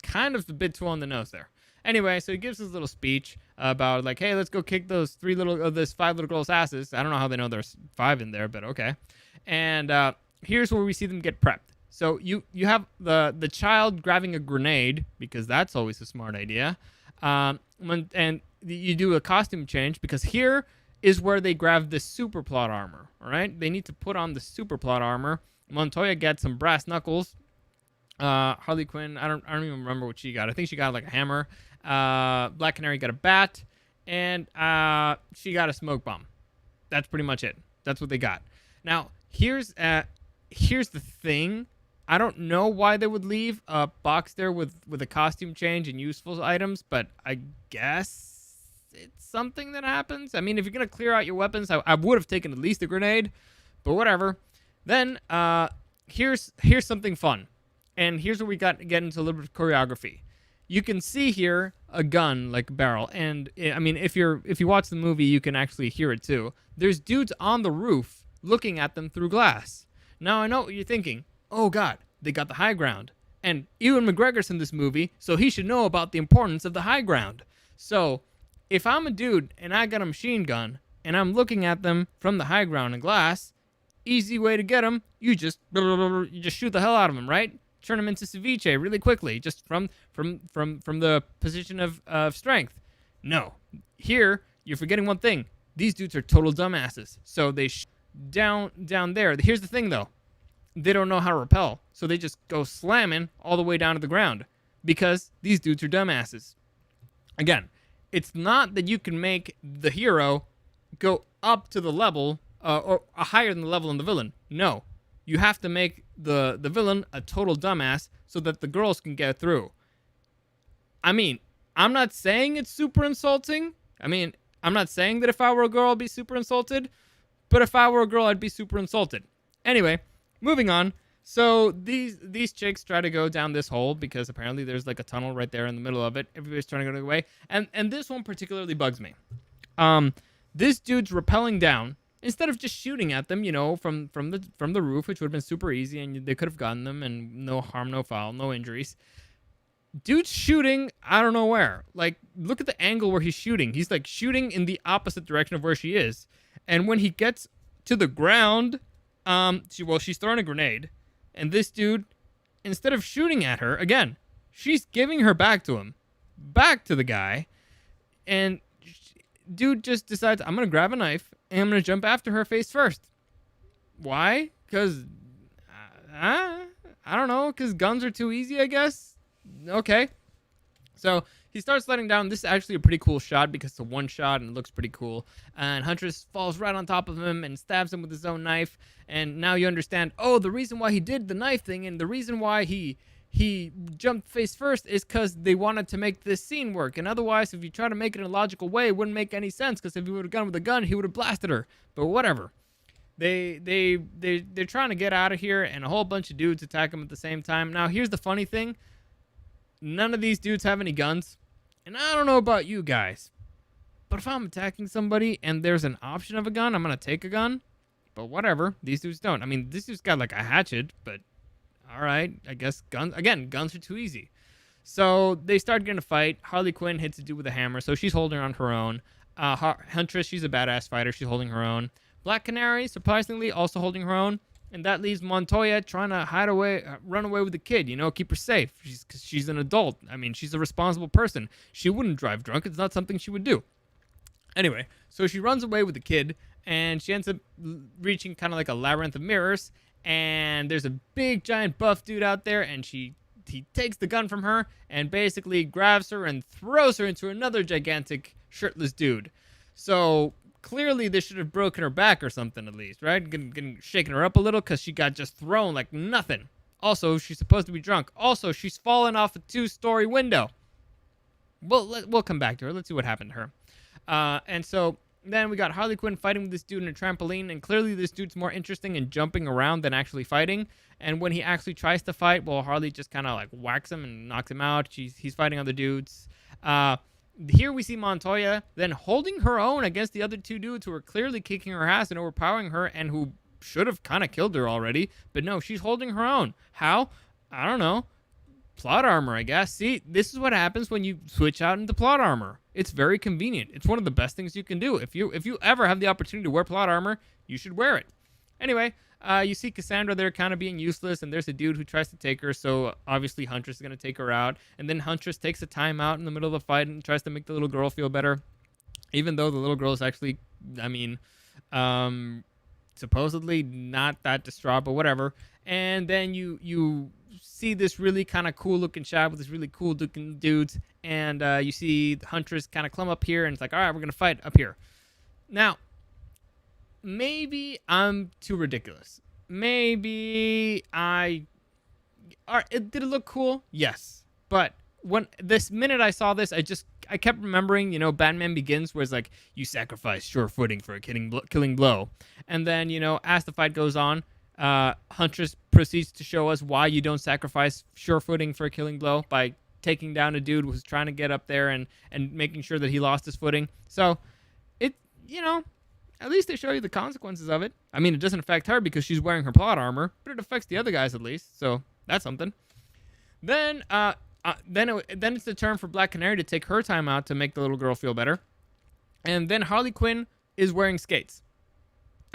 kind of a bit too on the nose there. Anyway, so he gives his little speech about like, hey, let's go kick those 5 little girls' asses. I don't know how they know there's 5 in there, but okay. And here's where we see them get prepped. So you have the child grabbing a grenade, because that's always a smart idea. And you do a costume change, because here is where they grab the super plot armor. All right, they need to put on the super plot armor. Montoya gets some brass knuckles. Harley Quinn, I don't even remember what she got. I think she got like a hammer. Black Canary got a bat, and she got a smoke bomb. That's pretty much it. That's what they got. Now here's the thing. I don't know why they would leave a box there with a costume change and useful items, but I guess it's something that happens. I mean, if you're gonna clear out your weapons, I would have taken at least a grenade, but whatever. Then here's something fun, and here's where we get into a little bit of choreography. You can see here a gun, like a barrel, and I mean, if you watch the movie, you can actually hear it too. There's dudes on the roof looking at them through glass. Now I know what you're thinking. Oh God, they got the high ground. And Ewan McGregor's in this movie, so he should know about the importance of the high ground. So if I'm a dude and I got a machine gun and I'm looking at them from the high ground in glass, easy way to get them, you just shoot the hell out of them, right? Turn them into ceviche really quickly, just from the position of strength. No, here you're forgetting one thing. These dudes are total dumbasses. So they down there. Here's the thing though. They don't know how to rappel, so they just go slamming all the way down to the ground because these dudes are dumbasses. Again, it's not that you can make the hero go up to the level or higher than the level in the villain. No, you have to make the villain a total dumbass so that the girls can get through. I mean, I'm not saying it's super insulting. I mean, I'm not saying that if I were a girl, I'd be super insulted, but if I were a girl, I'd be super insulted. Anyway. Moving on. So these chicks try to go down this hole because apparently there's like a tunnel right there in the middle of it. Everybody's trying to go away. And this one particularly bugs me. This dude's rappelling down instead of just shooting at them, from the roof, which would have been super easy and they could have gotten them and no harm, no foul, no injuries. Dude's shooting, I don't know where. Like, look at the angle where he's shooting. He's like shooting in the opposite direction of where she is. And when he gets to the ground, she's throwing a grenade, and this dude, instead of shooting at her, again, she's giving her back to the guy, and dude just decides, I'm going to grab a knife, and I'm going to jump after her face first. Why? Because, I don't know, because guns are too easy, I guess? Okay. So he starts letting down. This is actually a pretty cool shot because it's a one shot and it looks pretty cool. And Huntress falls right on top of him and stabs him with his own knife. And now you understand, the reason why he did the knife thing and the reason why he jumped face first is because they wanted to make this scene work. And otherwise, if you try to make it in a logical way, it wouldn't make any sense because if he would have gone with a gun, he would have blasted her. But whatever. They're trying to get out of here and a whole bunch of dudes attack him at the same time. Now, here's the funny thing. None of these dudes have any guns. And I don't know about you guys, but if I'm attacking somebody and there's an option of a gun, I'm going to take a gun. But whatever. These dudes don't. I mean, this dude's got like a hatchet, but all right. I guess guns are too easy. So they start getting a fight. Harley Quinn hits a dude with a hammer, so she's holding on her own. Huntress, she's a badass fighter. She's holding her own. Black Canary, surprisingly, also holding her own. And that leaves Montoya trying to run away with the kid, keep her safe. Because she's an adult. I mean, she's a responsible person. She wouldn't drive drunk. It's not something she would do. Anyway, so she runs away with the kid, and she ends up reaching kind of like a labyrinth of mirrors. And there's a big, giant buff dude out there, and he takes the gun from her and basically grabs her and throws her into another gigantic shirtless dude. So clearly, this should have broken her back or something at least, right? Shaking her up a little because she got just thrown like nothing. Also, she's supposed to be drunk. Also, she's fallen off a 2-story window. We'll come back to her. Let's see what happened to her. And so Then we got Harley Quinn fighting with this dude in a trampoline, and clearly this dude's more interesting in jumping around than actually fighting. And when he actually tries to fight, well, Harley just kind of like whacks him and knocks him out. He's fighting other dudes. Here we see Montoya then holding her own against the other two dudes who are clearly kicking her ass and overpowering her, and who should have kind of killed her already. But no, she's holding her own. How? I don't know. Plot armor, I guess. See, this is what happens when you switch out into plot armor. It's very convenient. It's one of the best things you can do. If you ever have the opportunity to wear plot armor, you should wear it. Anyway, you see Cassandra there kind of being useless, and there's a dude who tries to take her, so obviously Huntress is going to take her out. And then Huntress takes a timeout in the middle of the fight and tries to make the little girl feel better, even though the little girl is actually, supposedly not that distraught, but whatever. And then you see this really kind of cool looking shot with this really cool looking dudes, and you see Huntress kind of climb up here, and it's like, all right, we're gonna fight up here. Now, maybe I'm too ridiculous. Maybe did it look cool? Yes, but when this minute I saw this, I kept remembering, Batman Begins, where it's like you sacrifice sure footing for a killing blow, and then as the fight goes on, Huntress proceeds to show us why you don't sacrifice sure footing for a killing blow by taking down a dude who's trying to get up there and making sure that he lost his footing. So it, at least they show you the consequences of it. I mean, it doesn't affect her because she's wearing her plot armor, but it affects the other guys at least. So that's something. Then it's the turn for Black Canary to take her time out to make the little girl feel better. And then Harley Quinn is wearing skates.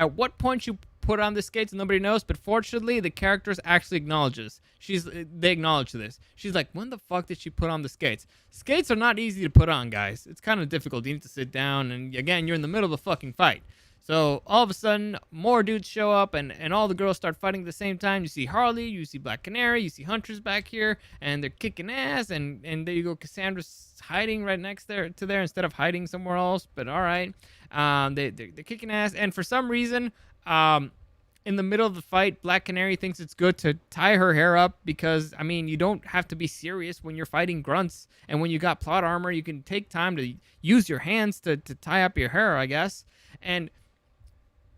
At what point she put on the skates, nobody knows, but fortunately the characters actually acknowledges. They acknowledge this. She's like, when the fuck did she put on the skates? Skates are not easy to put on, guys. It's kind of difficult. You need to sit down, and again, you're in the middle of the fucking fight. So all of a sudden, more dudes show up, and all the girls start fighting at the same time. You see Harley, you see Black Canary, you see Huntress back here, and they're kicking ass, and there you go, Cassandra's hiding right next there instead of hiding somewhere else, but all right. They're kicking ass, and for some reason, in the middle of the fight, Black Canary thinks it's good to tie her hair up because, you don't have to be serious when you're fighting grunts, and when you got plot armor, you can take time to use your hands to tie up your hair, I guess. And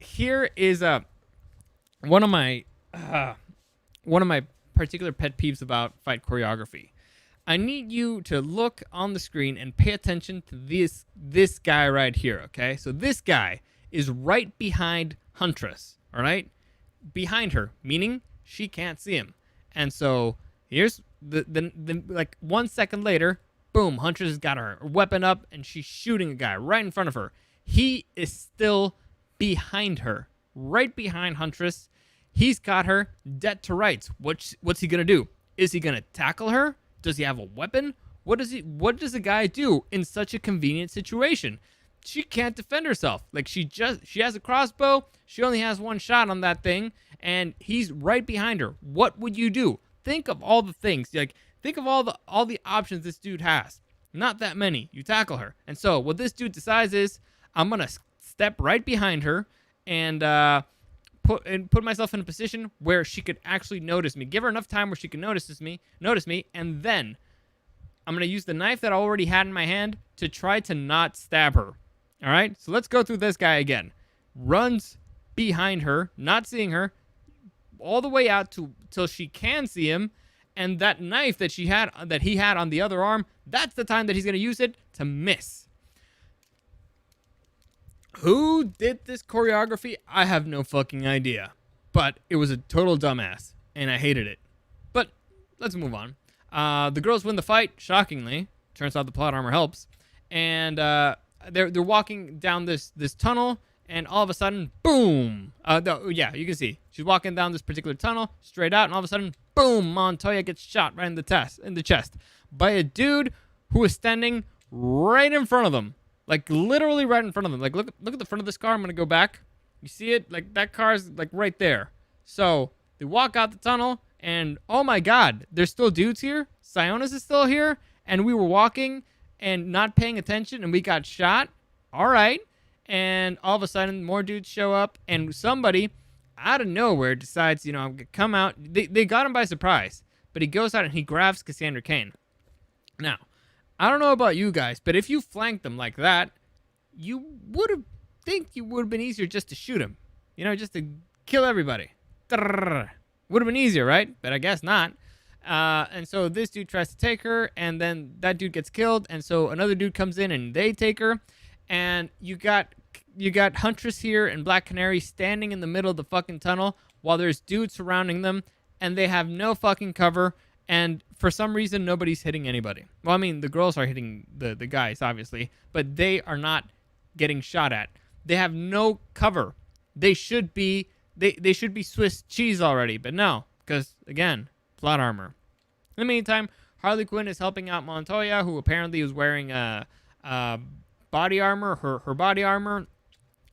here is one of my particular pet peeves about fight choreography. I need you to look on the screen and pay attention to this guy right here, okay? So this guy is right behind Huntress, all right? Behind her, meaning she can't see him. And so here's the like 1 second later, boom, Huntress has got her weapon up and she's shooting a guy right in front of her. He is still behind her, right behind Huntress. He's got her dead to rights. What's he gonna do? Is he gonna tackle her? Does he have a weapon? What does a guy do in such a convenient situation? She can't defend herself. Like she has a crossbow. She only has one shot on that thing, and he's right behind her. What would you do? Think of all the things. Like think of all the options this dude has. Not that many. You tackle her. And so what this dude decides is, I'm gonna step right behind her and put myself in a position where she could actually notice me. Give her enough time where she can notice me, and then I'm gonna use the knife that I already had in my hand to try to not stab her. All right, so let's go through this guy again. Runs behind her, not seeing her, all the way out till she can see him, and that knife that he had on the other arm, that's the time that he's gonna use it to miss. Who did this choreography? I have no fucking idea, but it was a total dumbass, and I hated it. But let's move on. The girls win the fight, shockingly. Turns out the plot armor helps, and they're walking down this tunnel, and all of a sudden, boom! You can see she's walking down this particular tunnel straight out, and all of a sudden, boom! Montoya gets shot right in the chest by a dude who is standing right in front of them, like literally right in front of them. Like look at the front of this car. I'm gonna go back. You see it? Like that car's like right there. So they walk out the tunnel, and oh my God, there's still dudes here. Sionis is still here, and we were walking and not paying attention, and we got shot. All right. And all of a sudden, more dudes show up, and somebody out of nowhere decides, I'm going to come out. They got him by surprise, but he goes out and he grabs Cassandra Cain. Now, I don't know about you guys, but if you flanked them like that, you would have think it would have been easier just to shoot him. You know, just to kill everybody. Would have been easier, right? But I guess not. And so this dude tries to take her, and then that dude gets killed, and so another dude comes in and they take her, and you got Huntress here and Black Canary standing in the middle of the fucking tunnel while there's dudes surrounding them, and they have no fucking cover, and for some reason nobody's hitting anybody. Well, I mean, the girls are hitting the guys, obviously, but they are not getting shot at. They have no cover. They should be Swiss cheese already, but no, because again, plot armor. In the meantime, Harley Quinn is helping out Montoya, who apparently was wearing body armor, her body armor,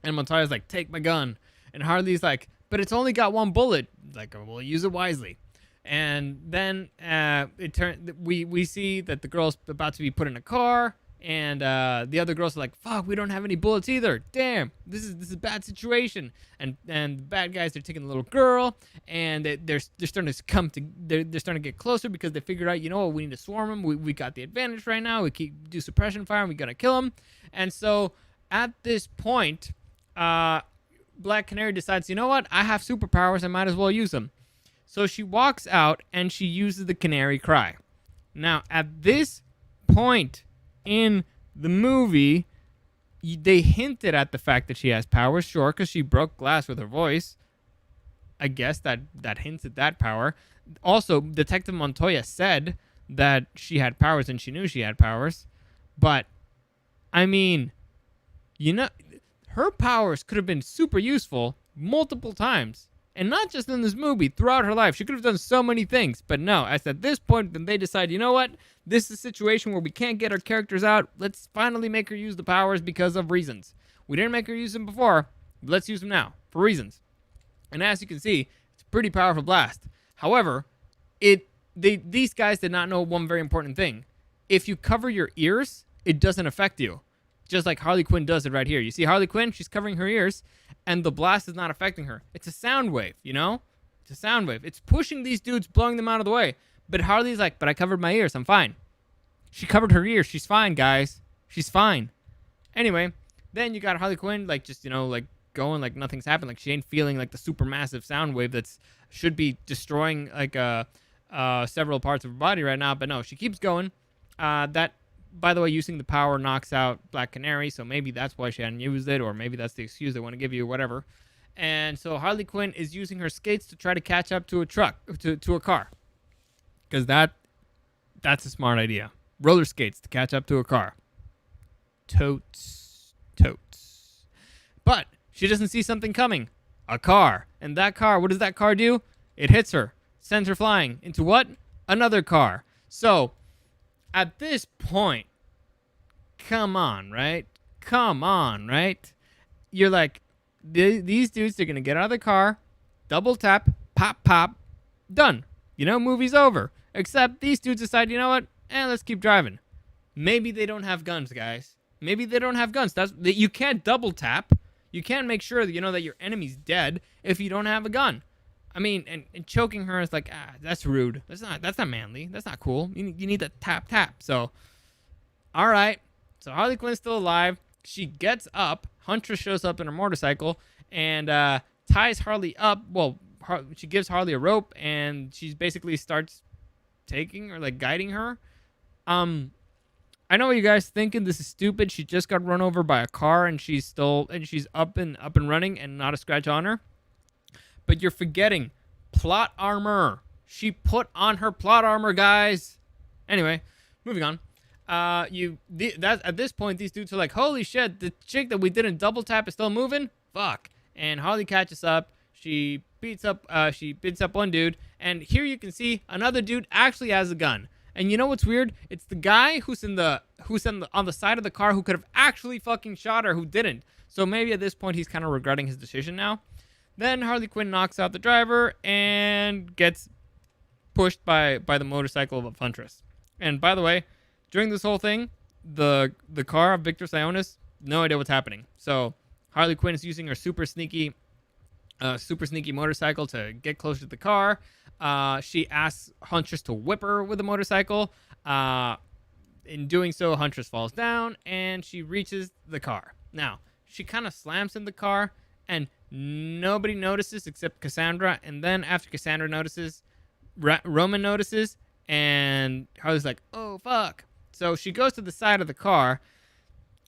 and Montoya's like, take my gun, and Harley's like, but it's only got one bullet. Like, well, use it wisely. And then we see that the girl's about to be put in a car, and the other girls are like, fuck, we don't have any bullets either. Damn, this is a bad situation. And the bad guys are taking the little girl, and they're starting to they're starting to get closer because they figured out, you know what, we need to swarm them. We got the advantage right now. We do suppression fire, and we gotta kill them. And so at this point, Black Canary decides, you know what, I have superpowers, I might as well use them. So she walks out and she uses the canary cry. Now, at this point in the movie, they hinted at the fact that she has powers, sure, because she broke glass with her voice. I guess that hints at that power. Also, Detective Montoya said that she had powers and she knew she had powers. But, I mean, you know, her powers could have been super useful multiple times. And not just in this movie, throughout her life. She could have done so many things. But no, as at this point, then they decide, you know what? This is a situation where we can't get our characters out. Let's finally make her use the powers because of reasons. We didn't make her use them before. Let's use them now for reasons. And as you can see, it's a pretty powerful blast. However, these guys did not know one very important thing. If you cover your ears, it doesn't affect you. Just like Harley Quinn does it right here. You see Harley Quinn? She's covering her ears, and the blast is not affecting her. It's a sound wave, you know? It's a sound wave. It's pushing these dudes, blowing them out of the way. But Harley's like, but I covered my ears. I'm fine. She covered her ears. She's fine, guys. She's fine. Anyway, then you got Harley Quinn, like, just, you know, like, going like nothing's happened. Like, she ain't feeling like the super massive sound wave that's should be destroying, like, several parts of her body right now. But no, she keeps going. That... By the way, using the power knocks out Black Canary, so maybe that's why she hadn't used it, or maybe that's the excuse they want to give you, whatever. And so Harley Quinn is using her skates to try to catch up to a truck, to a car. Because that's a smart idea. Roller skates to catch up to a car. Totes. But she doesn't see something coming. A car. And that car, what does that car do? It hits her. Sends her flying. Into what? Another car. So... at this point, come on, right? You're like, these dudes, they're going to get out of the car, double tap, pop, done. You know, movie's over. Except these dudes decide, you know what? Let's keep driving. Maybe they don't have guns, guys. Maybe they don't have guns. You can't double tap. You can't make sure that you know that your enemy's dead if you don't have a gun. I mean, and choking her is like, that's rude. That's not manly. That's not cool. You need to tap. So, all right. So Harley Quinn's still alive. She gets up. Huntress shows up in her motorcycle and ties Harley up. Well, she gives Harley a rope and she basically starts taking or like guiding her. I know what you guys thinking. This is stupid. She just got run over by a car and she's up and running and not a scratch on her. But you're forgetting plot armor. She put on her plot armor, guys. Anyway, moving on. At this point, these dudes are like, holy shit, the chick that we didn't double tap is still moving? Fuck. And Harley catches up. She beats up one dude. And here you can see another dude actually has a gun. And you know what's weird? It's the guy who's on the side of the car who could have actually fucking shot her who didn't. So maybe at this point he's kind of regretting his decision now. Then Harley Quinn knocks out the driver and gets pushed by the motorcycle of Huntress. And by the way, during this whole thing, the car of Victor Sionis, no idea what's happening. So Harley Quinn is using her super sneaky motorcycle to get closer to the car. She asks Huntress to whip her with the motorcycle. In doing so, Huntress falls down and she reaches the car. Now, she kind of slams in the car, and nobody notices except Cassandra. And then after Cassandra notices, Roman notices, and Harley's like, oh, fuck. So she goes to the side of the car,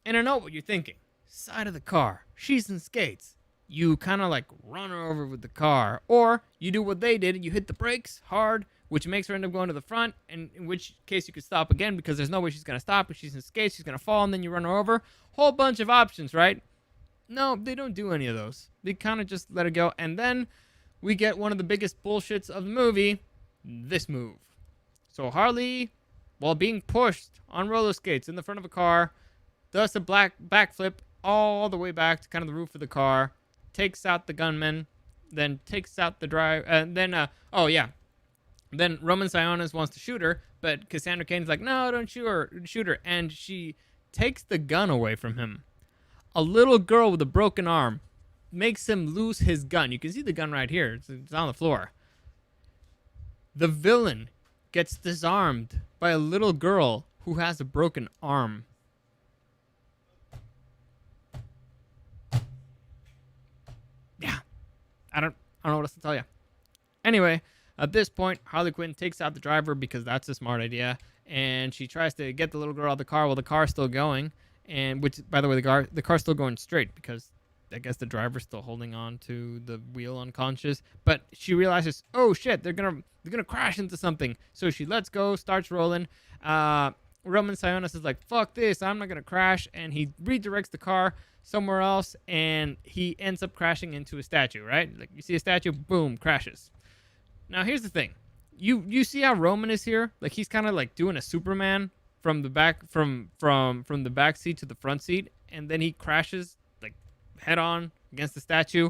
and I know what you're thinking. Side of the car. She's in skates. You kind of like run her over with the car. Or you do what they did, and you hit the brakes hard, which makes her end up going to the front, and in which case you could stop again because there's no way she's going to stop. If she's in skates, she's going to fall, and then you run her over. Whole bunch of options, right? No, they don't do any of those. They kind of just let it go. And then we get one of the biggest bullshits of the movie, this move. So Harley, while being pushed on roller skates in the front of a car, does a backflip all the way back to kind of the roof of the car, takes out the gunman, then takes out the driver, Then Roman Sionis wants to shoot her, but Cassandra Cain's like, no, don't shoot her. And she takes the gun away from him. A little girl with a broken arm makes him lose his gun. You can see the gun right here. It's on the floor. The villain gets disarmed by a little girl who has a broken arm. Yeah. I don't know what else to tell you. Anyway, at this point, Harley Quinn takes out the driver because that's a smart idea, and she tries to get the little girl out of the car while the car's still going. And which, by the way, the car's still going straight because I guess the driver's still holding on to the wheel unconscious. But she realizes, oh shit, they're gonna crash into something. So she lets go, starts rolling. Roman Sionis is like, fuck this, I'm not gonna crash, and he redirects the car somewhere else, and he ends up crashing into a statue. Right? Like you see a statue, boom, crashes. Now here's the thing, you see how Roman is here? Like he's kind of like doing a Superman from the back from the back seat to the front seat, and then he crashes like head on against the statue.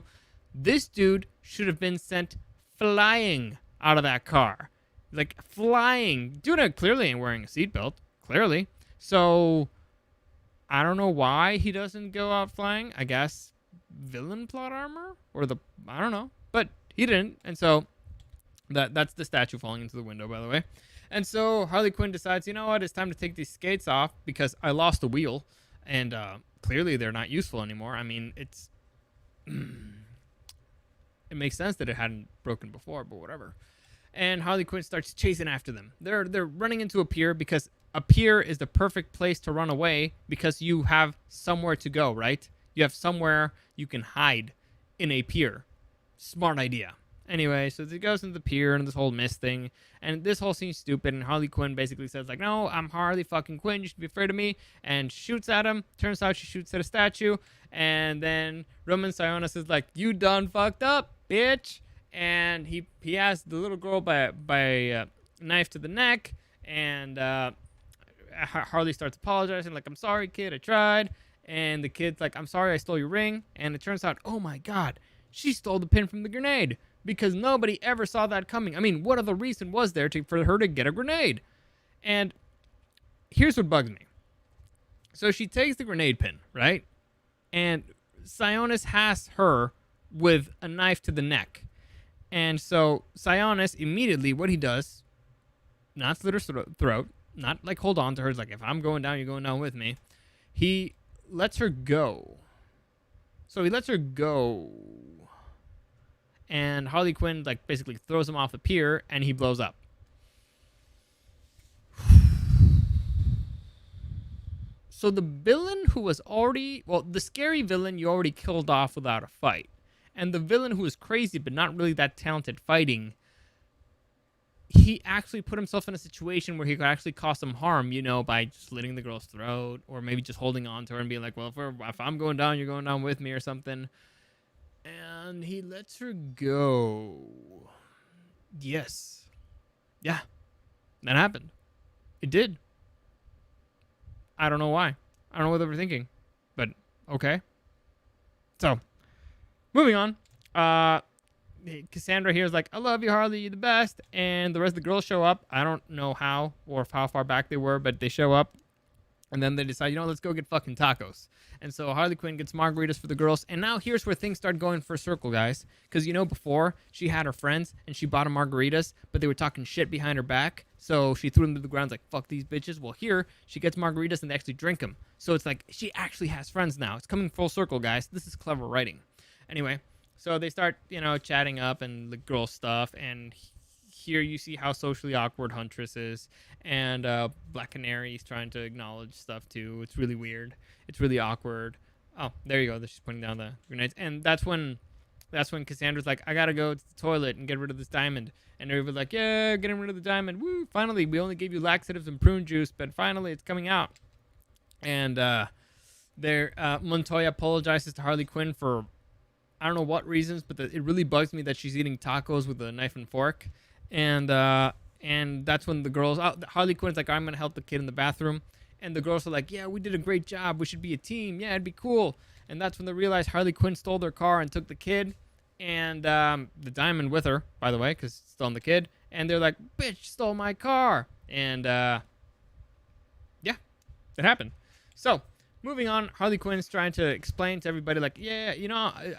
This dude should have been sent flying out of that car, like flying. Dude clearly ain't wearing a seatbelt, clearly. So I don't know why he doesn't go out flying. I guess villain plot armor, or I don't know, but he didn't, and so that's the statue falling into the window, by the way. And so Harley Quinn decides, you know what, it's time to take these skates off because I lost the wheel, and clearly they're not useful anymore. I mean, it makes sense that it hadn't broken before, but whatever. And Harley Quinn starts chasing after them. They're running into a pier because a pier is the perfect place to run away because you have somewhere to go, right? You have somewhere you can hide in a pier. Smart idea. Anyway, so it goes into the pier and this whole mist thing, and this whole scene's stupid, and Harley Quinn basically says, like, no, I'm Harley fucking Quinn, you should be afraid of me, and shoots at him. Turns out she shoots at a statue, and then Roman Sionis is like, you done fucked up, bitch, and he has the little girl by a knife to the neck, and Harley starts apologizing, like, I'm sorry, kid, I tried, and the kid's like, I'm sorry I stole your ring, and it turns out, oh my god, she stole the pin from the grenade. Because nobody ever saw that coming. I mean, what other reason was there for her to get a grenade? And here's what bugs me. So she takes the grenade pin, right? And Sionis has her with a knife to the neck. And so Sionis immediately, what he does, not slit her throat, not like hold on to her, it's like, if I'm going down, you're going down with me. He lets her go. So he lets her go. And Harley Quinn like basically throws him off the pier, and he blows up. So the villain who was the scary villain you already killed off without a fight. And the villain who was crazy but not really that talented fighting, he actually put himself in a situation where he could actually cause some harm, by slitting the girl's throat, or maybe just holding on to her and being like, well, if I'm going down, you're going down with me or something. And he lets her go. Yes. Yeah. That happened. It did. I don't know why. I don't know what they were thinking. But, okay. So, moving on. Cassandra here is like, I love you, Harley. You're the best. And the rest of the girls show up. I don't know how or how far back they were, but they show up. And then they decide, let's go get fucking tacos. And so Harley Quinn gets margaritas for the girls. And now here's where things start going for a circle, guys. Because, before she had her friends and she bought them margaritas, but they were talking shit behind her back. So she threw them to the ground like, fuck these bitches. Well, here she gets margaritas and they actually drink them. So it's like she actually has friends now. It's coming full circle, guys. This is clever writing. Anyway, so they start, chatting up and the girl stuff. And here you see how socially awkward Huntress is, and Black Canary is trying to acknowledge stuff too. It's really weird. It's really awkward. Oh, there you go. She's putting down the grenades, and that's when Cassandra's like, I gotta go to the toilet and get rid of this diamond. And everybody's like, yeah, getting rid of the diamond. Woo! Finally, we only gave you laxatives and prune juice, but finally it's coming out. And Montoya apologizes to Harley Quinn for I don't know what reasons, but it really bugs me that she's eating tacos with a knife and fork. And that's when the girls, Harley Quinn's like, I'm going to help the kid in the bathroom. And the girls are like, yeah, we did a great job. We should be a team. Yeah, it'd be cool. And that's when they realize Harley Quinn stole their car and took the kid and the diamond with her, by the way, because it's still on the kid. And they're like, bitch, stole my car. And yeah, it happened. So moving on, Harley Quinn's trying to explain to everybody like, yeah,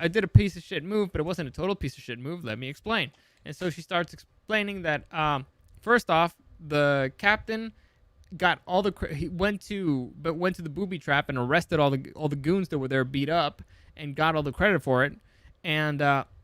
I did a piece of shit move, but it wasn't a total piece of shit move. Let me explain. And so she starts explaining that first off, the captain got all the he went to the booby trap and arrested all the goons that were there beat up and got all the credit for it. And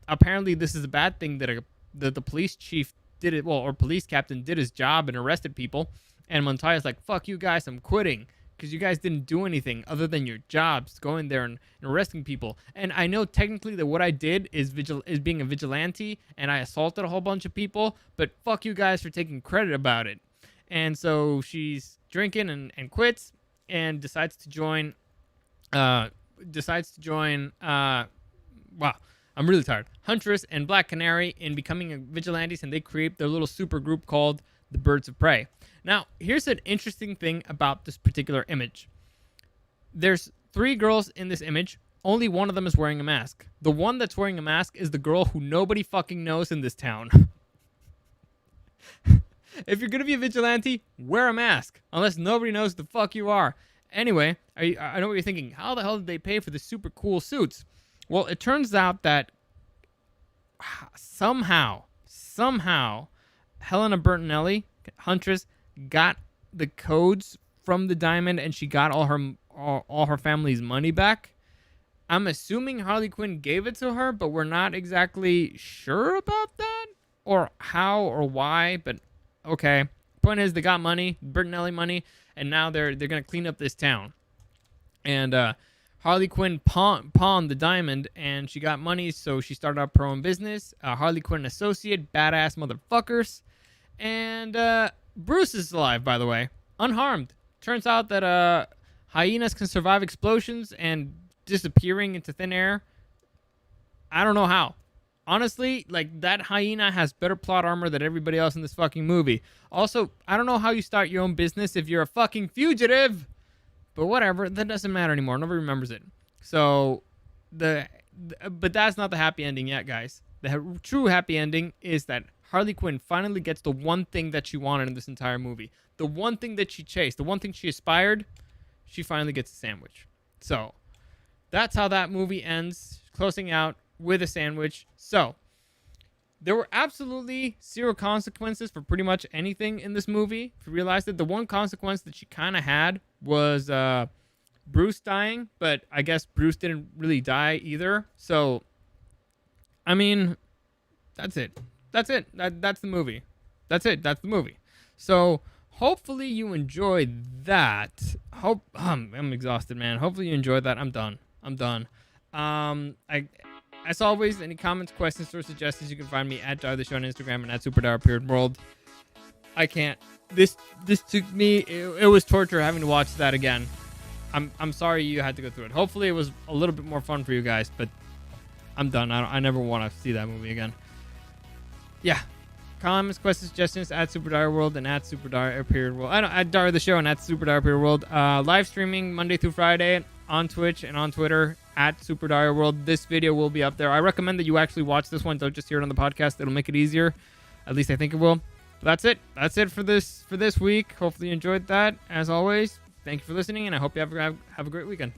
apparently this is a bad thing that the police chief did it, or police captain did his job and arrested people. And Montoya's like, fuck you guys, I'm quitting. Because you guys didn't do anything other than your jobs, going there and arresting people. And I know technically that what I did is being a vigilante, and I assaulted a whole bunch of people, but fuck you guys for taking credit about it. And so she's drinking and quits, and decides to join. Wow, I'm really tired. Huntress and Black Canary in becoming vigilantes, and they create their little super group called the Birds of Prey. Now, here's an interesting thing about this particular image. There's 3 girls in this image. Only one of them is wearing a mask. The one that's wearing a mask is the girl who nobody fucking knows in this town. If you're going to be a vigilante, wear a mask. Unless nobody knows the fuck you are. Anyway, I know what you're thinking. How the hell did they pay for the super cool suits? Well, it turns out that somehow, Helena Bertinelli, Huntress, got the codes from the diamond, and she got all her family's money back. I'm assuming Harley Quinn gave it to her, but we're not exactly sure about that or how or why. But okay, point is they got money, Bertinelli money, and now they're gonna clean up this town. And Harley Quinn pawned the diamond, and she got money, so she started up her own business. Harley Quinn associate, badass motherfuckers. And Bruce is alive, by the way, unharmed. Turns out that hyenas can survive explosions and disappearing into thin air. I don't know how. Honestly, like, that hyena has better plot armor than everybody else in this fucking movie. Also, I don't know how you start your own business if you're a fucking fugitive. But whatever, that doesn't matter anymore. Nobody remembers it. So, but that's not the happy ending yet, guys. The true happy ending is that Harley Quinn finally gets the one thing that she wanted in this entire movie. The one thing that she chased. The one thing she aspired. She finally gets a sandwich. So, that's how that movie ends. Closing out with a sandwich. So, there were absolutely 0 consequences for pretty much anything in this movie. If you realize that the one consequence that she kind of had was Bruce dying. But I guess Bruce didn't really die either. So, I mean, that's it. That's it. That's the movie. That's it. That's the movie. So hopefully you enjoyed that. I'm exhausted, man. Hopefully you enjoyed that. I'm done. As always, any comments, questions, or suggestions, you can find me at Dario the Show on Instagram and at SuperDarPeriodWorld. I can't. This took me. It was torture having to watch that again. I'm sorry you had to go through it. Hopefully it was a little bit more fun for you guys, but I'm done. I never want to see that movie again. Yeah. Comments, questions, suggestions at SuperDarWorld and at SuperDarPeriodWorld. At Dario the Show and at SuperDarPeriodWorld. Live streaming Monday through Friday on Twitch and on Twitter at SuperDarWorld. This video will be up there. I recommend that you actually watch this one. Don't just hear it on the podcast. It'll make it easier. At least I think it will. But that's it. That's it for this week. Hopefully you enjoyed that. As always, Thank you for listening, and I hope you have a great weekend.